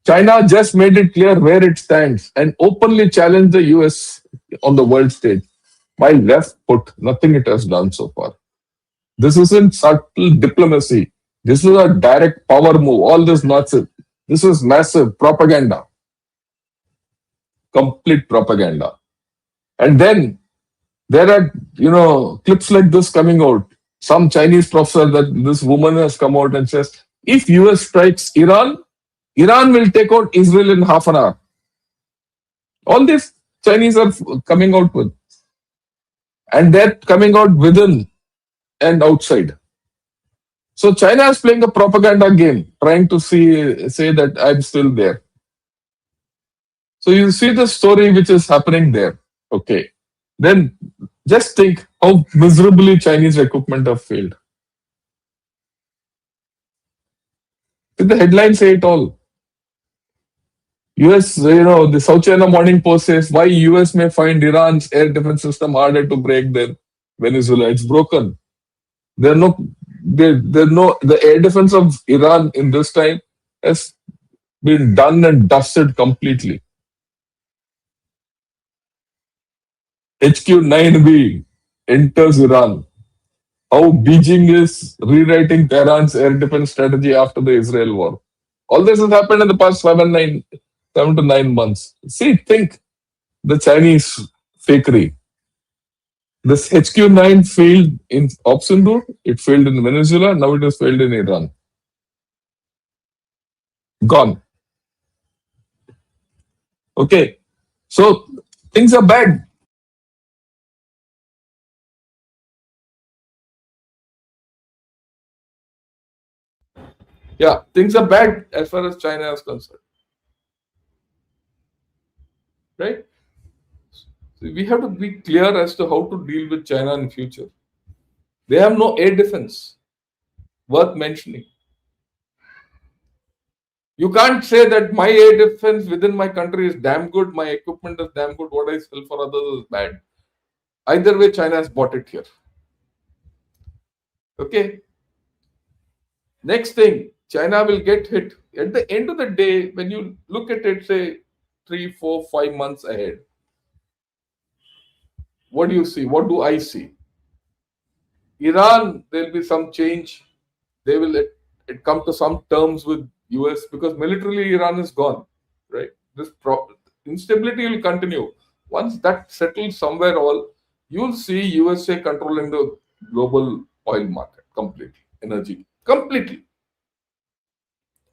China just made it clear where it stands and openly challenged the US on the world stage. While left put, nothing it has done so far. This isn't subtle diplomacy. This is a direct power move. All this nonsense. This is massive propaganda. Complete propaganda. And then there are, clips like this coming out. Some Chinese professor that this woman has come out and says, if US strikes Iran, Iran will take out Israel in half an hour. All this Chinese are coming out with. And they're coming out within and outside. So China is playing a propaganda game, trying to say that I'm still there. So you see the story which is happening there. Okay. Then just think how miserably Chinese equipment have failed. Did the headline say it all? US, the South China Morning Post says why US may find Iran's air defense system harder to break than Venezuela. It's broken. The air defense of Iran in this time has been done and dusted completely. HQ-9B enters Iran. How Beijing is rewriting Tehran's air defense strategy after the Israel war. All this has happened in the past 7 to 9 months. Think the Chinese fakery. This HQ-9 failed in Oxendur, it failed in Venezuela, now it has failed in Iran. Gone. Okay, so things are bad. Yeah, things are bad as far as China is concerned. Right? So we have to be clear as to how to deal with China in the future. They have no air defense worth mentioning. You can't say that my air defense within my country is damn good, my equipment is damn good, what I sell for others is bad. Either way, China has bought it here. Okay. Next thing, China will get hit. At the end of the day, when you look at it, say 3, 4, 5 months ahead, what do you see? What do I see? Iran, there'll be some change. They will come to some terms with US because militarily Iran is gone, right? This instability will continue. Once that settles somewhere, all you'll see USA controlling the global oil market completely, energy completely.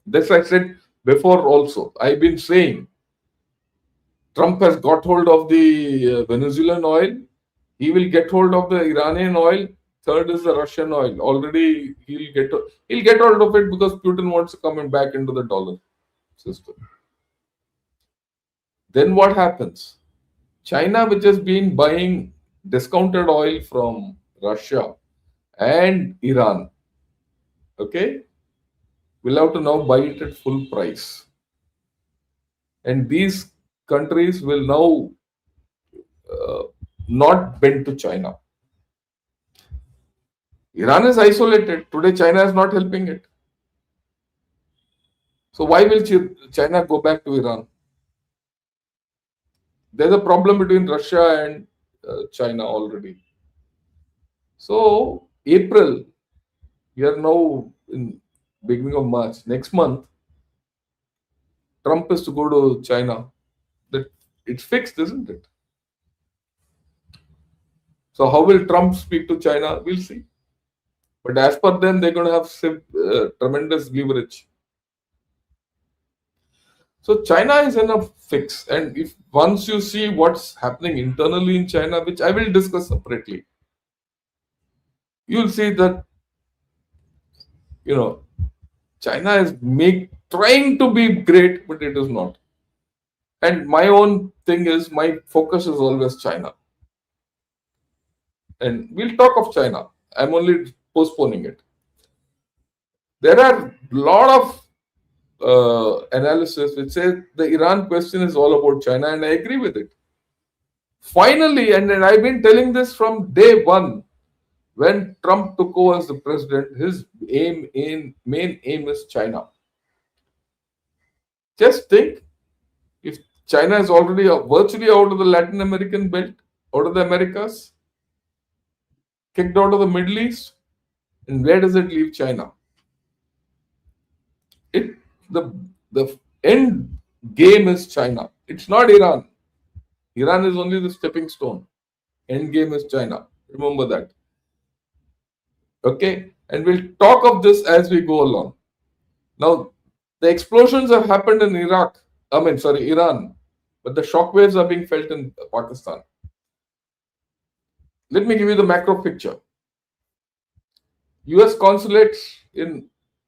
This I said before also. I've been saying Trump has got hold of the Venezuelan oil. He will get hold of the Iranian oil. Third is the Russian oil. Already he'll get hold of it because Putin wants to come back into the dollar system. Then what happens? China, which has been buying discounted oil from Russia and Iran, okay, will have to now buy it at full price. And these countries will now not bend to China. Iran is isolated. Today, China is not helping it. So, why will China go back to Iran? There's a problem between Russia and China already. So, April, we are now in beginning of March. Next month, Trump is to go to China. That it's fixed, isn't it? So, how will Trump speak to China? We'll see. But as per them, they're going to have tremendous leverage. So China is in a fix, and if once you see what's happening internally in China, which I will discuss separately, you'll see that China is trying to be great, but it is not. And my own thing is my focus is always China, and we'll talk of China. I'm only postponing it. There are a lot of analysis which says the Iran question is all about China, and I agree with it. Finally, and I've been telling this from day one, when Trump took over as the president, his main aim is China. Just think, if China is already virtually out of the Latin American belt, out of the Americas, kicked out of the Middle East, and where does it leave China? The end game is China. It's not Iran. Iran is only the stepping stone. End game is China. Remember that. Okay, and we'll talk of this as we go along. Now, the explosions have happened in Iran, but the shockwaves are being felt in Pakistan. Let me give you the macro picture. US consulates in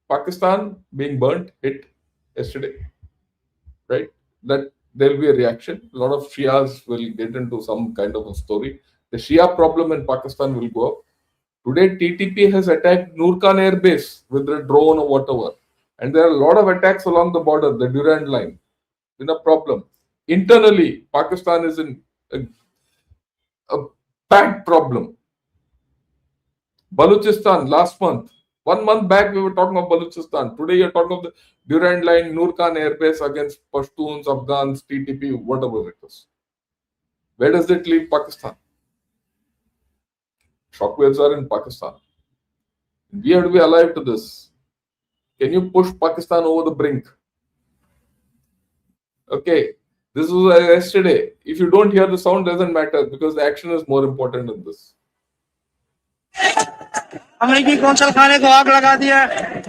Pakistan being burnt, hit yesterday, right? That there will be a reaction. A lot of Shias will get into some kind of a story. The Shia problem in Pakistan will go up. Today, TTP has attacked Nur Khan Air Base with a drone or whatever. And there are a lot of attacks along the border, the Durand line. In a problem. Internally, Pakistan is in a bad problem. Balochistan, last month. 1 month back, we were talking of Balochistan. Today, you're talking of the Durand line, Nur Khan Air Base against Pashtuns, Afghans, TTP, whatever it is. Where does it leave Pakistan? Shockwaves are in Pakistan. We have to be alive to this. Can you push Pakistan over the brink? Okay, this was yesterday. If you don't hear the sound, doesn't matter because the action is more important than this. अमेरिकी council खाने को आग लगा दिया है।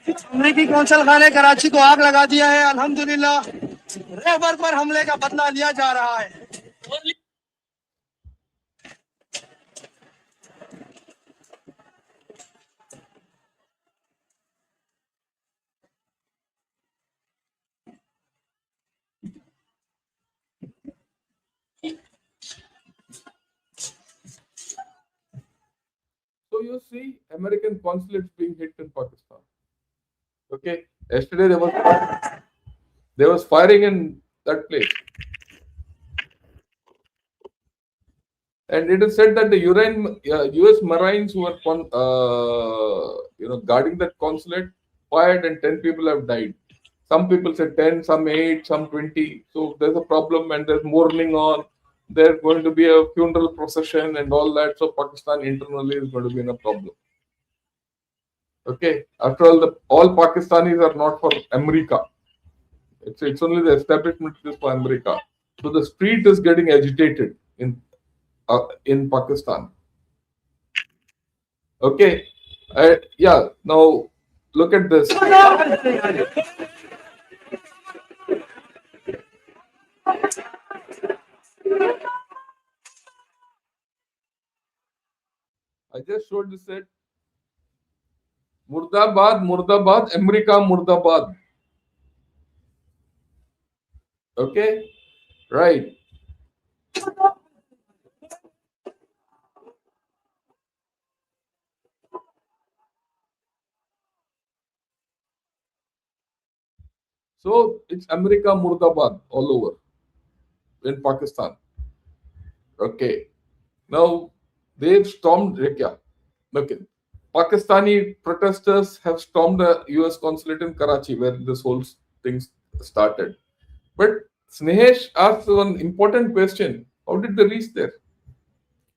अमेरिकी council खाने कराची को आग लगा दिया है। अल्हम्दुलिल्लाह रहबर पर हमले का बदला लिया जा रहा है। So you see American consulates being hit in Pakistan. Okay, yesterday there was firing in that place. And it is said that the U.S. Marines who were guarding that consulate fired and 10 people have died. Some people said 10, some 8, some 20. So there's a problem and there's mourning on. There's going to be a funeral procession and all that. So Pakistan internally is going to be in a problem. Okay. After all, all Pakistanis are not for America. It's only the establishment is for America. So the street is getting agitated in Pakistan. Okay. Yeah. Now look at this. I just showed this set. Murdabad, Murdabad, America, Murdabad. Okay, right. So it's America, Murdabad all over in Pakistan. Okay. Now they've stormed Rekya. Okay. Pakistani protesters have stormed the US consulate in Karachi where this whole thing started. But Snehesh asked one important question. How did they reach there?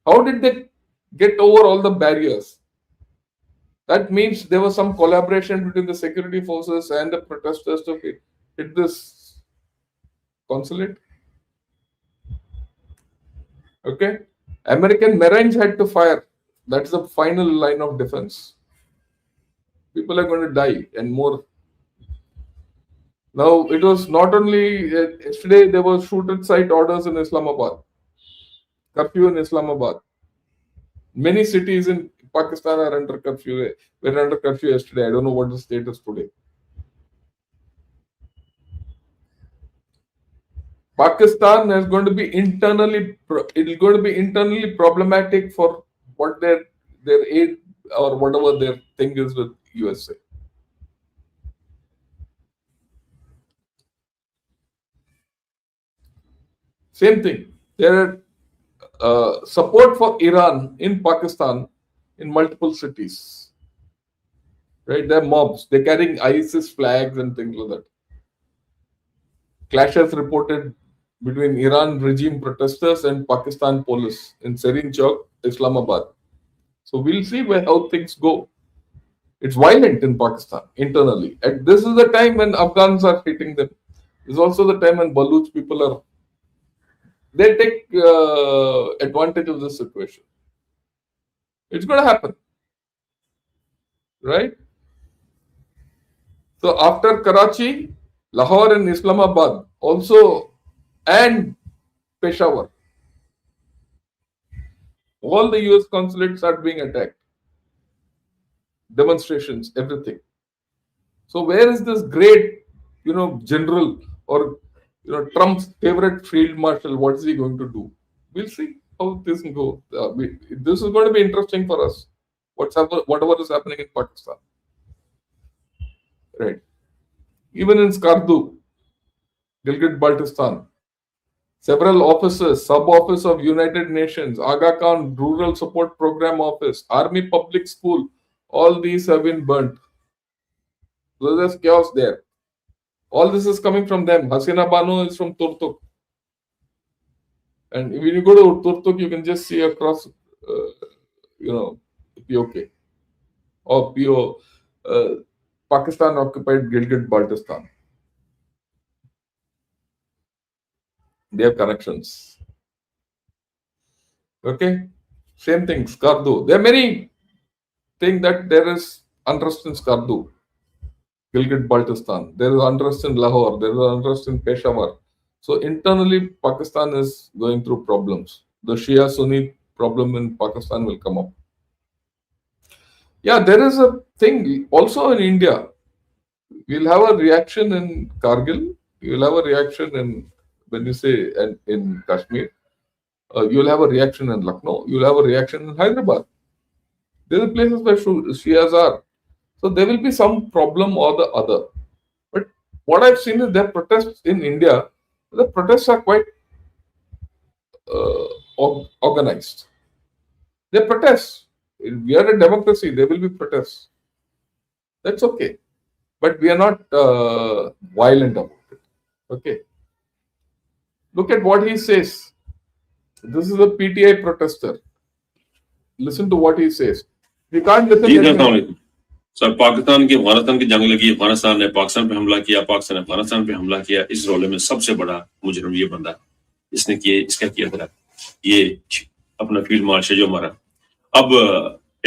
How did they get over all the barriers? That means there was some collaboration between the security forces and the protesters to hit this consulate. Okay. American Marines had to fire. That's the final line of defense. People are going to die and more. Now, it was not only yesterday, there were shoot at sight orders in Islamabad, curfew in Islamabad. Many cities in Pakistan are under curfew. Were under curfew yesterday. I don't know what the status today. Pakistan is going to be internally problematic for what their aid or whatever their thing is with USA. Same thing. There are support for Iran in Pakistan in multiple cities. Right? They're mobs. They're carrying ISIS flags and things like that. Clashes reported between Iran regime protesters and Pakistan police in Serine Chowk, Islamabad. So we'll see how things go. It's violent in Pakistan internally. And this is the time when Afghans are hitting them. This is also the time when Baluch people they take advantage of this situation. It's going to happen. Right? So after Karachi, Lahore and Islamabad also, and Peshawar, all the US consulates are being attacked. Demonstrations, everything. So where is this great, general or Trump's favorite field marshal? What is he going to do? We'll see how this can go. This is going to be interesting for us. Whatever is happening in Pakistan, right? Even in Skardu, Gilgit-Baltistan, several offices, sub-office of United Nations, Aga Khan Rural Support Program Office, Army Public School, all these have been burnt. So there's chaos there. All this is coming from them. Hasina Banu is from Turtuk. And when you go to Turtuk, you can just see across, POK or PO, Pakistan occupied Gilgit-Baltistan. They have connections. Okay, same thing. Skardu. There are many things that there is unrest in Skardu, Gilgit-Baltistan. There is unrest in Lahore. There is unrest in Peshawar. So internally, Pakistan is going through problems. The Shia-Sunni problem in Pakistan will come up. Yeah, there is a thing also in India. We'll have a reaction in Kargil. You'll have a reaction in, when you say in Kashmir. You'll have a reaction in Lucknow. You'll have a reaction in Hyderabad. There are places where Shias are. So there will be some problem or the other. But what I've seen is there protests in India. The protests are quite organized. They protest. We are a democracy. There will be protests. That's okay. But we are not violent about it. Okay. Look at what he says. This is a PTI protester. Listen to what he says. We can't listen. जी sir, अस्सलाम sir, Pakistan की अफगानिस्तान की जंग लगी, अफगानिस्तान ने पाकिस्तान पे हमला किया, पाकिस्तान ने अफगानिस्तान पे हमला किया। इस रोले में सबसे बड़ा मुजरिम ये बंदा है, इसने किए, इसका किया था ये अपना फील्ड मार्शल जो हमारा। अब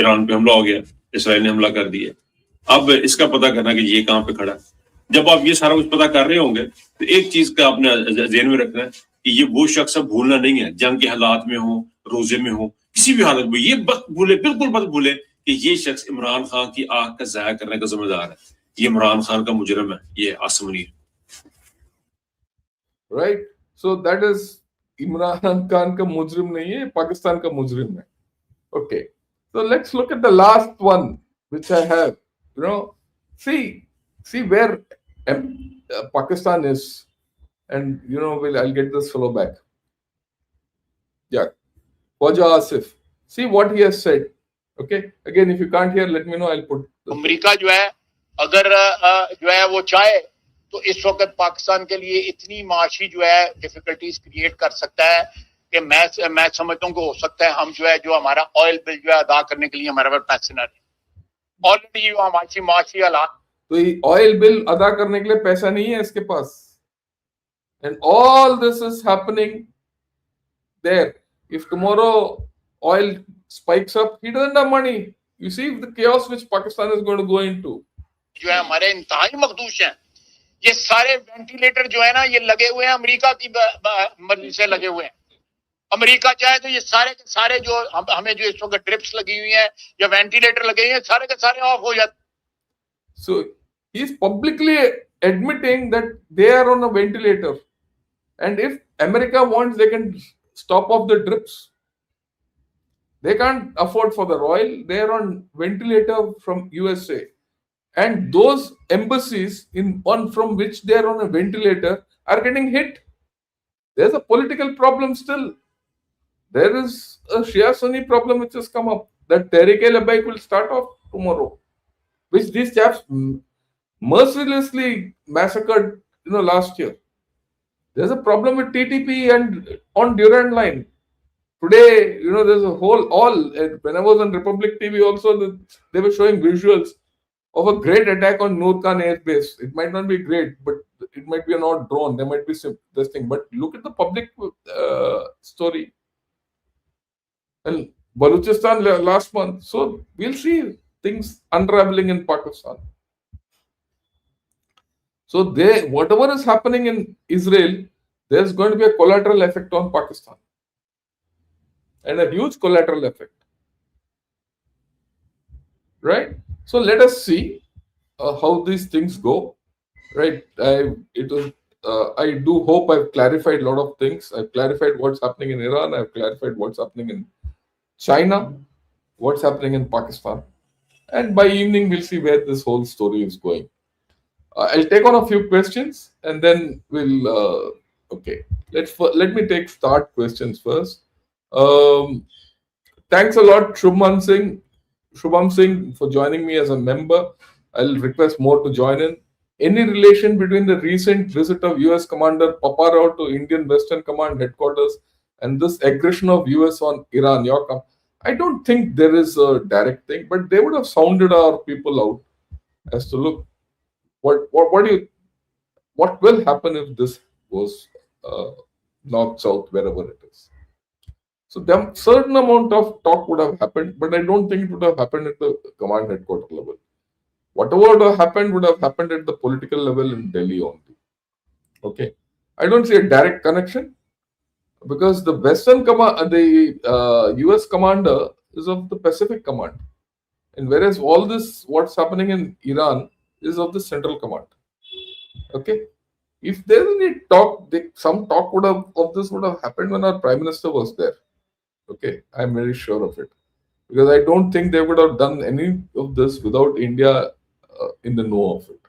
ईरान पे हमला हो गया, इसराइल ने हमला कर दिया। अब इसका पता करना कि ये कहाँ पे खड़ा। जब आप ये सारा कुछ पता कर रहे होंगे तो एक चीज का आपने ज़हन में रखना है कि ये वो शख्स अब भूलना नहीं है, जंग के हालात में हो, रोजे में हो, किसी भी हालत में ये भूले, बिल्कुल मत भूले कि ये शख्स इमरान खान की आंख का जाया करने का जिम्मेदार है। ये इमरान खान का मुजरिम है, ये आसमानी। Right, so that is Imran Khan का मुजरिम नहीं है, पाकिस्तान का मुजरिम है। Okay, so let's look at the last one which I have. See where Pakistan is, and I'll get this fellow back. Yeah, Khwaja Asif. See what he has said. Okay, again, if you can't hear, let me know. I'll put. America जो है, अगर जो है वो चाहे तो इस वक्त पाकिस्तान के लिए इतनी माशी जो है डिफिकल्टीज क्रिएट कर सकता है कि मैं समझता हूँ कि हो सकता है हम जो हमारा ऑयल बिल जो है अदा करने के लिए हमारे पास पैसे ना रहे। ऑलरेडी जो हमारी माशी हालात, तो ऑयल बिल अदा करने के लिए पैसा नहीं है इसके पास, and all this is happening there. If tomorrow oil spikes up, he doesn't have money. You see the chaos which Pakistan is going to go into. जो है हमारे इंतहाई मखदूश हैं। ये सारे वेंटिलेटर जो है ना, ये लगे हुए हैं अमेरिका की मर्जी से लगे हुए हैं। अमेरिका चाहे तो ये सारे के सारे जो हमें जो इस वक्त ड्रिप्स लगी हुई हैं या वेंटिलेटर लगे हुए हैं, सारे के सारे ऑफ हो जाते। So he is publicly admitting that they are on a ventilator, and if America wants, they can stop off the drips. They can't afford for the oil. They are on ventilator from USA, and those embassies from which they are on a ventilator are getting hit. There's a political problem still. There is a Shia Sunni problem which has come up. That Tehreek-e-Labbaik will start off tomorrow, which these chaps mercilessly massacred, last year. There's a problem with TTP and on Durand line. Today, there's a when I was on Republic TV also, they were showing visuals of a great attack on Noor Khan Air Base. It might not be great, but it might be an odd drone. There might be this thing. But look at the public story. And Balochistan last month. So we'll see things unraveling in Pakistan. So whatever is happening in Israel, there's going to be a collateral effect on Pakistan. And a huge collateral effect. Right? So let us see how these things go. Right? I do hope I've clarified a lot of things. I've clarified what's happening in Iran. I've clarified what's happening in China, what's happening in Pakistan. And by evening, we'll see where this whole story is going. I'll take on a few questions and then we'll... okay. Let me start questions first. Thanks a lot, Shubham Singh, for joining me as a member. I'll request more to join in. Any relation between the recent visit of US Commander Paparao to Indian Western Command headquarters and this aggression of US on Iran? I don't think there is a direct thing, but they would have sounded our people out as to look what will happen if this goes north, south, wherever it is. So a certain amount of talk would have happened, but I don't think it would have happened at the command headquarters level. Whatever would have happened at the political level in Delhi only. Okay, I don't see a direct connection because the Western command, the US commander is of the Pacific Command, and whereas all this what's happening in Iran is of the Central Command. Okay, if there's any talk, some talk of this would have happened when our Prime Minister was there. Okay, I'm very sure of it. Because I don't think they would have done any of this without India in the know of it.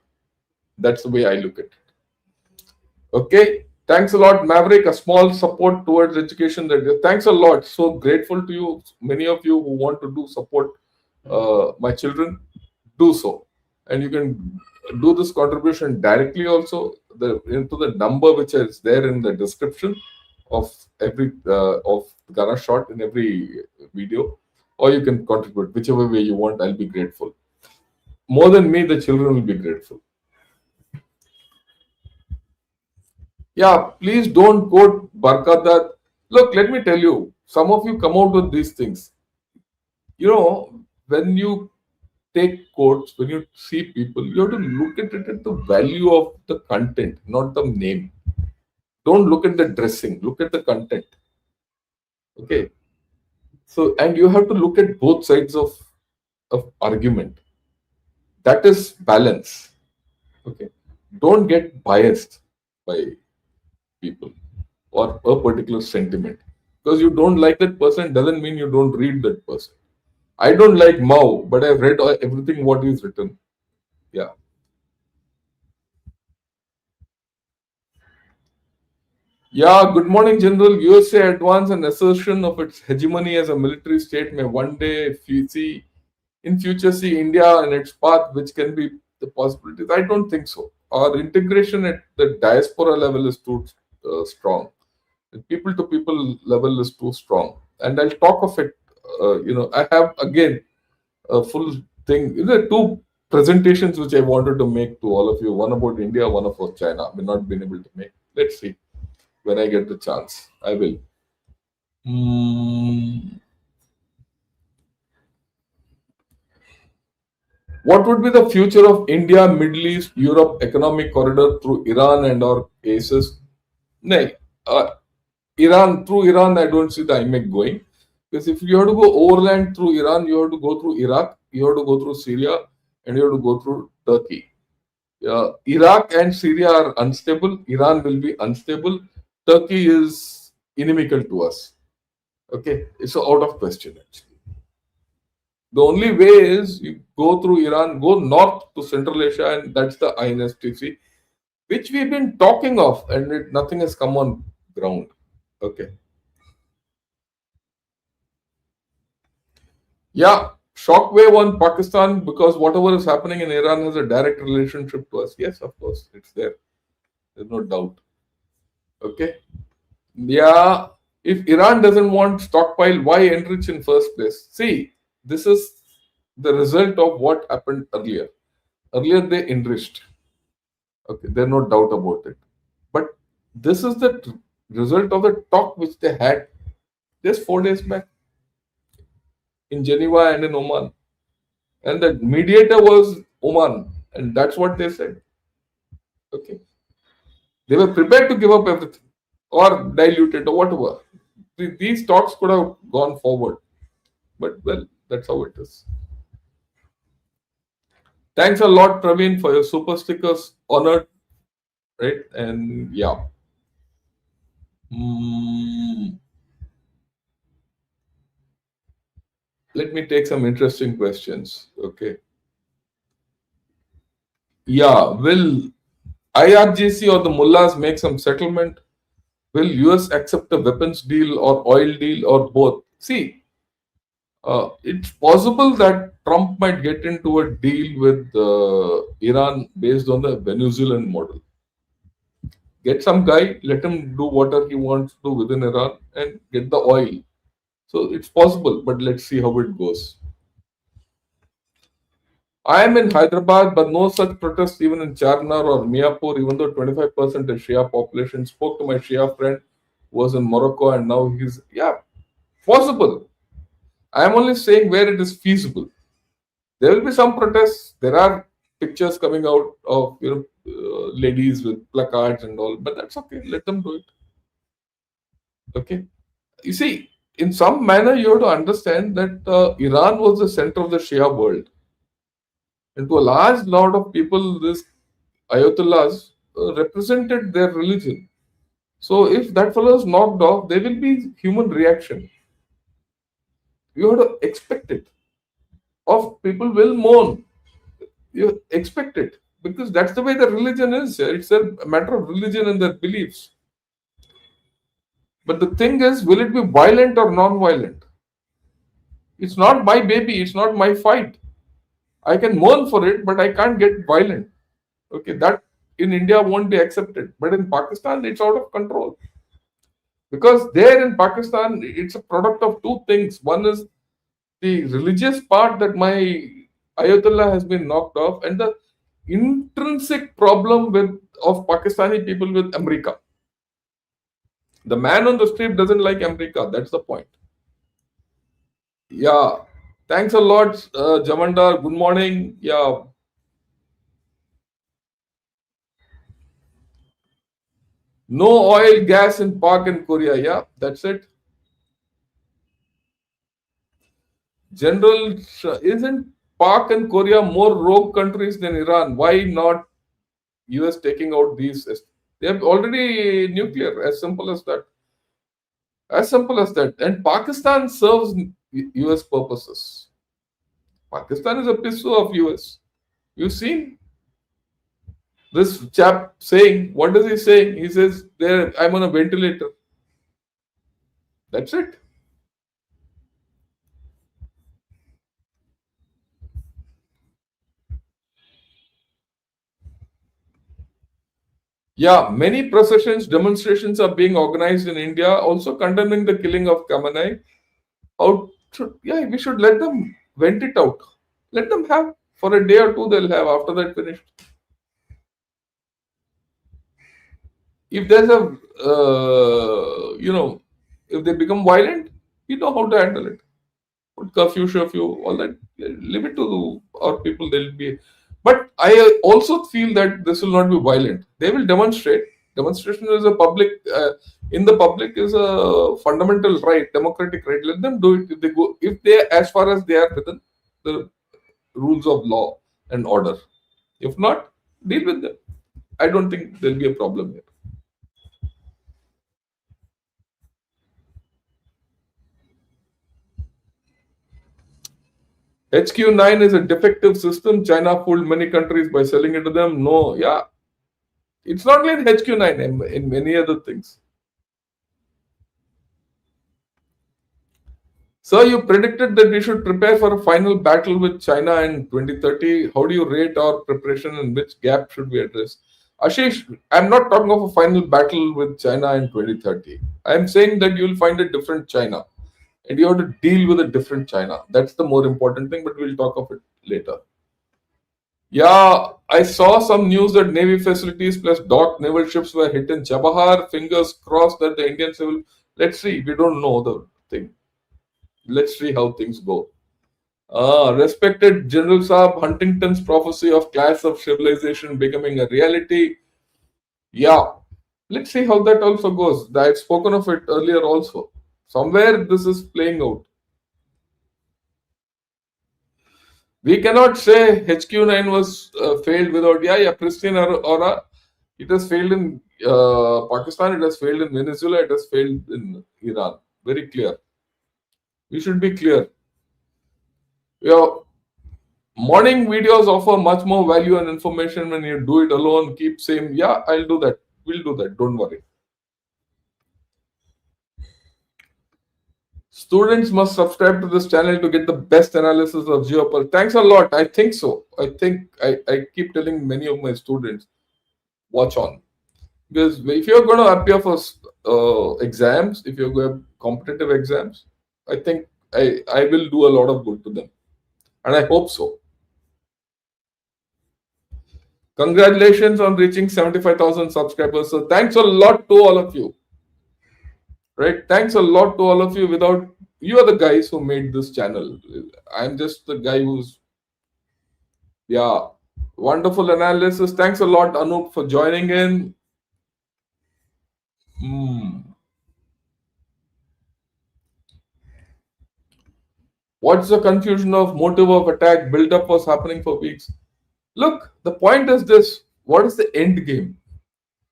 That's the way I look at it. Okay, Thanks a lot, Maverick. A small support towards education. Thanks a lot. So grateful to you. Many of you who want to do support my children, do so, and you can do this contribution directly also into the number which is there in the description of every of Ghana shot in every video, or you can contribute whichever way you want. I'll be grateful. More than me, the children will be grateful. Yeah, please don't quote Barkadat. Look, let me tell you, some of you come out with these things. When you take quotes, when you see people, you have to look at it at the value of the content, not the name. Don't look at the dressing, look at the content. Okay. So, and you have to look at both sides of argument. That is balance. Okay. Don't get biased by people or a particular sentiment. Because you don't like that person doesn't mean you don't read that person. I don't like Mao, but I've read everything what he's written. Yeah. Yeah, good morning, General. USA advance and assertion of its hegemony as a military state may one day in future see India and its path, which can be the possibilities. I don't think so. Our integration at the diaspora level is too strong. The people to people level is too strong. And I'll talk of it. I have again a full thing. There are two presentations which I wanted to make to all of you. One about India, one about China. I may not been able to make. Let's see. When I get the chance, I will. What would be the future of India, Middle East, Europe economic corridor through Iran and or ACES? No, through Iran, I don't see the IMEC going. Because if you have to go overland through Iran, you have to go through Iraq, you have to go through Syria, and you have to go through Turkey. Iraq and Syria are unstable. Iran will be unstable. Turkey is inimical to us. Okay, it's out of question actually. The only way is you go through Iran, go north to Central Asia, and that's the INSTC, which we've been talking of, and nothing has come on ground. Okay. Yeah, shockwave on Pakistan because whatever is happening in Iran has a direct relationship to us. Yes, of course, it's there. There's no doubt. Okay. Yeah, if Iran doesn't want stockpile, why enrich in first place? See, this is the result of what happened earlier. Earlier they enriched. Okay, there's no doubt about it. But this is the result of the talk which they had just 4 days back in Geneva and in Oman. And the mediator was Oman, and that's what they said. Okay. They were prepared to give up everything or dilute it or whatever. These talks could have gone forward. But well, that's how it is. Thanks a lot, Praveen, for your super stickers. Honored. Right? And yeah. Let me take some interesting questions. Okay. Yeah. Will IRGC or the mullahs make some settlement? Will US accept a weapons deal or oil deal or both? See, it's possible that Trump might get into a deal with Iran based on the Venezuelan model. Get some guy, let him do whatever he wants to do within Iran and get the oil. So it's possible, but let's see how it goes. I am in Hyderabad, but no such protests even in Charnar or Miapur, even though 25% is Shia population. Spoke to my Shia friend who was in Morocco and now he's, possible. I am only saying where it is feasible. There will be some protests. There are pictures coming out of ladies with placards and all, but that's okay. Let them do it. Okay. You see, in some manner, you have to understand that Iran was the center of the Shia world. And to a large lot of people, these Ayatollahs represented their religion. So if that fellow is knocked off, there will be human reaction. You have to expect it. Of people will mourn. You expect it because that's the way the religion is. It's a matter of religion and their beliefs. But the thing is, will it be violent or non-violent? It's not my baby. It's not my fight. I can mourn for it, but I can't get violent. Okay, that in India won't be accepted. But in Pakistan, it's out of control. Because there in Pakistan, it's a product of two things. One is the religious part that my Ayatollah has been knocked off, and the intrinsic problem of Pakistani people with America. The man on the street doesn't like America. That's the point. Yeah. Thanks a lot, Jamandar. Good morning. Yeah. No oil, gas in Pak and Korea. Yeah, that's it. General, isn't Pak and Korea more rogue countries than Iran? Why not US taking out these? They have already nuclear. As simple as that. As simple as that. And Pakistan serves US purposes. Pakistan is a pistol of US. You've seen this chap saying, what does he say? He says, "There, I'm on a ventilator." That's it. Yeah, many processions, demonstrations are being organized in India, also condemning the killing of Khamenei. We should let them vent it out. Let them have for a day or two. They'll have after that finished. If there's a, if they become violent, we know how to handle it. Put curfew, all that. Leave it to our people. They'll be. But I also feel that this will not be violent. They will demonstrate. Demonstration is a public, in the public is a fundamental right, democratic right. Let them do it. If they, as far as they are within the rules of law and order. If not, deal with them. I don't think there'll be a problem here. HQ9 is a defective system. China fooled many countries by selling it to them. No, yeah. It's not like HQ9 in many other things. Sir, you predicted that we should prepare for a final battle with China in 2030. How do you rate our preparation and which gap should we address? Ashish, I'm not talking of a final battle with China in 2030. I'm saying that you'll find a different China and you have to deal with a different China. That's the more important thing, but we'll talk of it later. Yeah, I saw some news that Navy facilities plus docked naval ships were hit in Chabahar. Fingers crossed that the Indians will. Let's see. We don't know the thing. Let's see how things go. Respected General Saab, Huntington's prophecy of clash of civilization becoming a reality. Yeah, let's see how that also goes. I've spoken of it earlier also. Somewhere this is playing out. We cannot say HQ9 was failed without, pristine aura. It has failed in Pakistan, it has failed in Venezuela, it has failed in Iran. Very clear. We should be clear. Your morning videos offer much more value and information when you do it alone. Keep saying, yeah, I'll do that. We'll do that. Don't worry. Students must subscribe to this channel to get the best analysis of geopolitics. Thanks a lot. I think so. I keep telling many of my students, watch on. Because if you're going to appear for exams, if you're going to competitive exams, I think I will do a lot of good to them. And I hope so. Congratulations on reaching 75,000 subscribers. So thanks a lot to all of you. Right? Thanks a lot to all of you. Without you are the guys who made this channel. I'm just the guy who's wonderful analysis. Thanks a lot, Anup, for joining in. What's the confusion of motive of attack? Build-up was happening for weeks. Look, the point is this. What is the end game?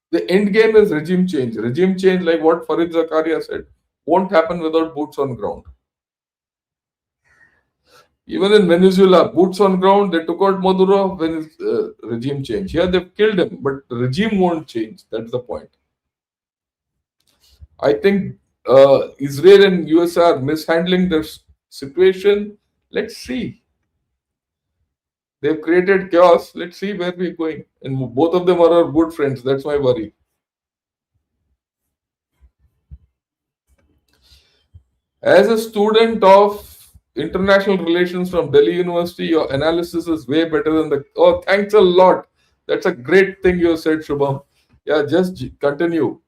The end game is regime change. Regime change, like what Farid Zakaria said, won't happen without boots on ground. Even in Venezuela, boots on ground, they took out Maduro when his regime changed. Here they've killed him, but the regime won't change. That's the point. I think Israel and US are mishandling the situation. Let's see. They've created chaos. Let's see where we're going. And both of them are our good friends. That's my worry. As a student of international relations from Delhi University, your analysis is way better than the. Oh, thanks a lot. That's a great thing you said, Shubham. Yeah, just continue.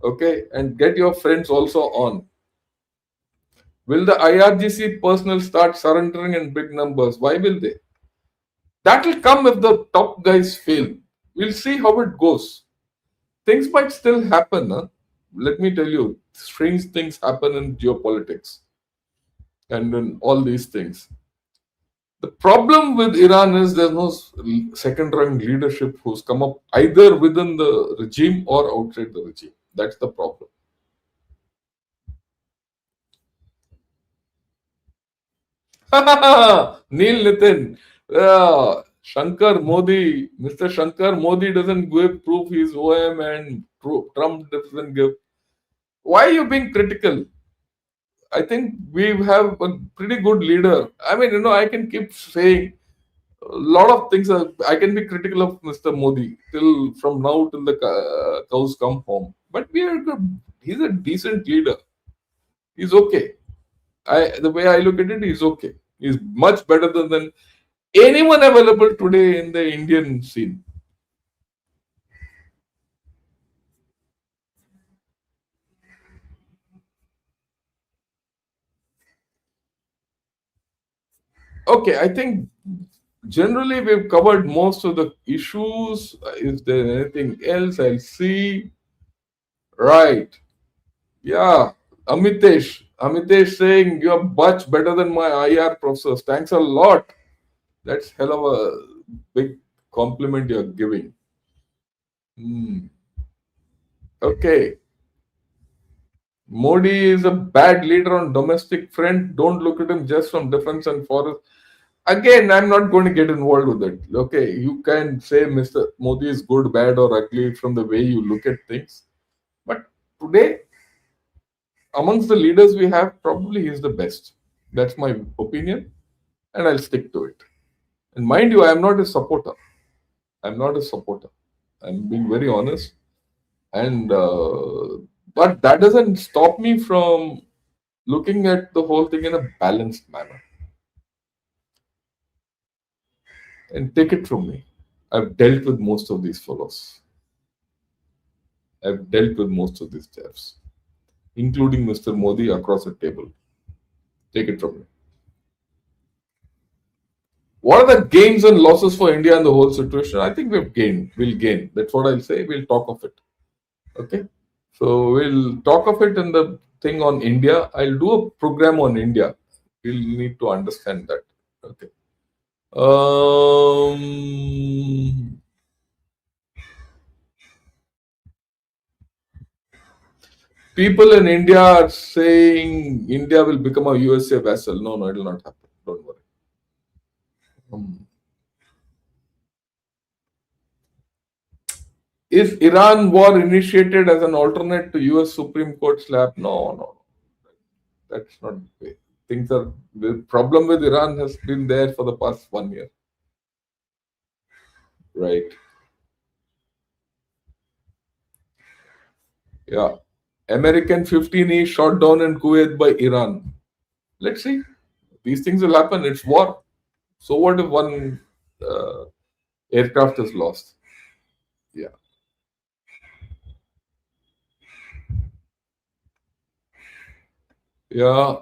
Okay, and get your friends also on. Will the IRGC personnel start surrendering in big numbers? Why will they? That will come if the top guys fail. We'll see how it goes. Things might still happen. Huh? Let me tell you, strange things happen in geopolitics and in all these things. The problem with Iran is there's no second rank leadership who's come up either within the regime or outside the regime. That's the problem. Neil Nitin. Shankar Modi, Mr. Shankar Modi doesn't give proof he's OM and Trump doesn't give. Why are you being critical? I think we have a pretty good leader. I mean, I can keep saying a lot of things. I can be critical of Mr. Modi till from now till the cows come home. But we are good. He's a decent leader. He's okay. The way I look at it, he's okay. He's much better than anyone available today in the Indian scene. Okay, I think generally we've covered most of the issues. Is there anything else? I'll see. Right. Yeah. Amitesh saying you're much better than my IR professors. Thanks a lot. That's hell of a big compliment you're giving. Okay. Modi is a bad leader on domestic front. Don't look at him just from defense and forest. Again, I'm not going to get involved with it. Okay, you can say Mr. Modi is good, bad, or ugly from the way you look at things. But today, amongst the leaders we have, probably he's the best. That's my opinion, and I'll stick to it. And mind you, I am not a supporter. I'm not a supporter. I'm being very honest. And but that doesn't stop me from looking at the whole thing in a balanced manner. And take it from me, I've dealt with most of these fellows. I've dealt with most of these chaps, including Mr. Modi across the table. Take it from me. What are the gains and losses for India in the whole situation? I think we've gained. We'll gain. That's what I'll say. We'll talk of it. Okay. So we'll talk of it in the thing on India. I'll do a program on India. We'll need to understand that. Okay. People in India are saying India will become a USA vassal. No, it will not happen. Don't worry. Is Iran war initiated as an alternate to US Supreme Court slap? No. That's not the way. The problem with Iran has been there for the past 1 year. Right. Yeah. American 15E shot down in Kuwait by Iran. Let's see. These things will happen. It's war. So what if one aircraft is lost? Yeah. Yeah.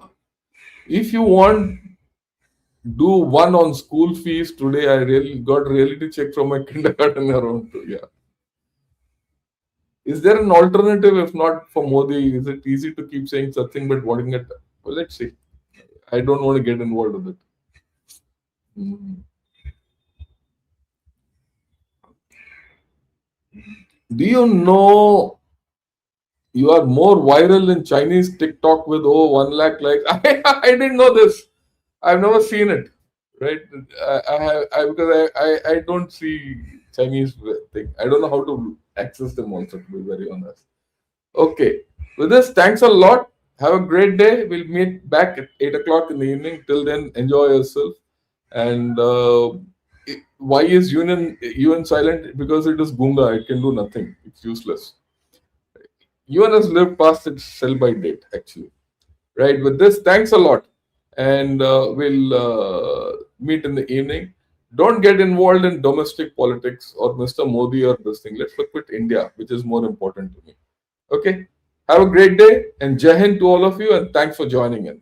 If you want do one on school fees today, I really got reality check from my kindergarten around too. Yeah. Is there an alternative if not for Modi? Is it easy to keep saying something but wanting it? Well, let's see. I don't want to get involved with it. Do you know you are more viral in Chinese TikTok with 1 lakh likes? I didn't know this. I've never seen it. Right? Because I don't see Chinese thing. I don't know how to access them also, to be very honest. Okay. With this, thanks a lot. have a great day. We'll meet back at 8 o'clock in the evening. Till then, enjoy yourself. And why is UN silent? Because it is Gunga. It can do nothing. It's useless. UN has lived past its sell-by date, actually. Right. With this, thanks a lot. And we'll meet in the evening. Don't get involved in domestic politics or Mr. Modi or this thing. Let's look at India, which is more important to me. Okay. Have a great day and Jai Hind to all of you, and thanks for joining in.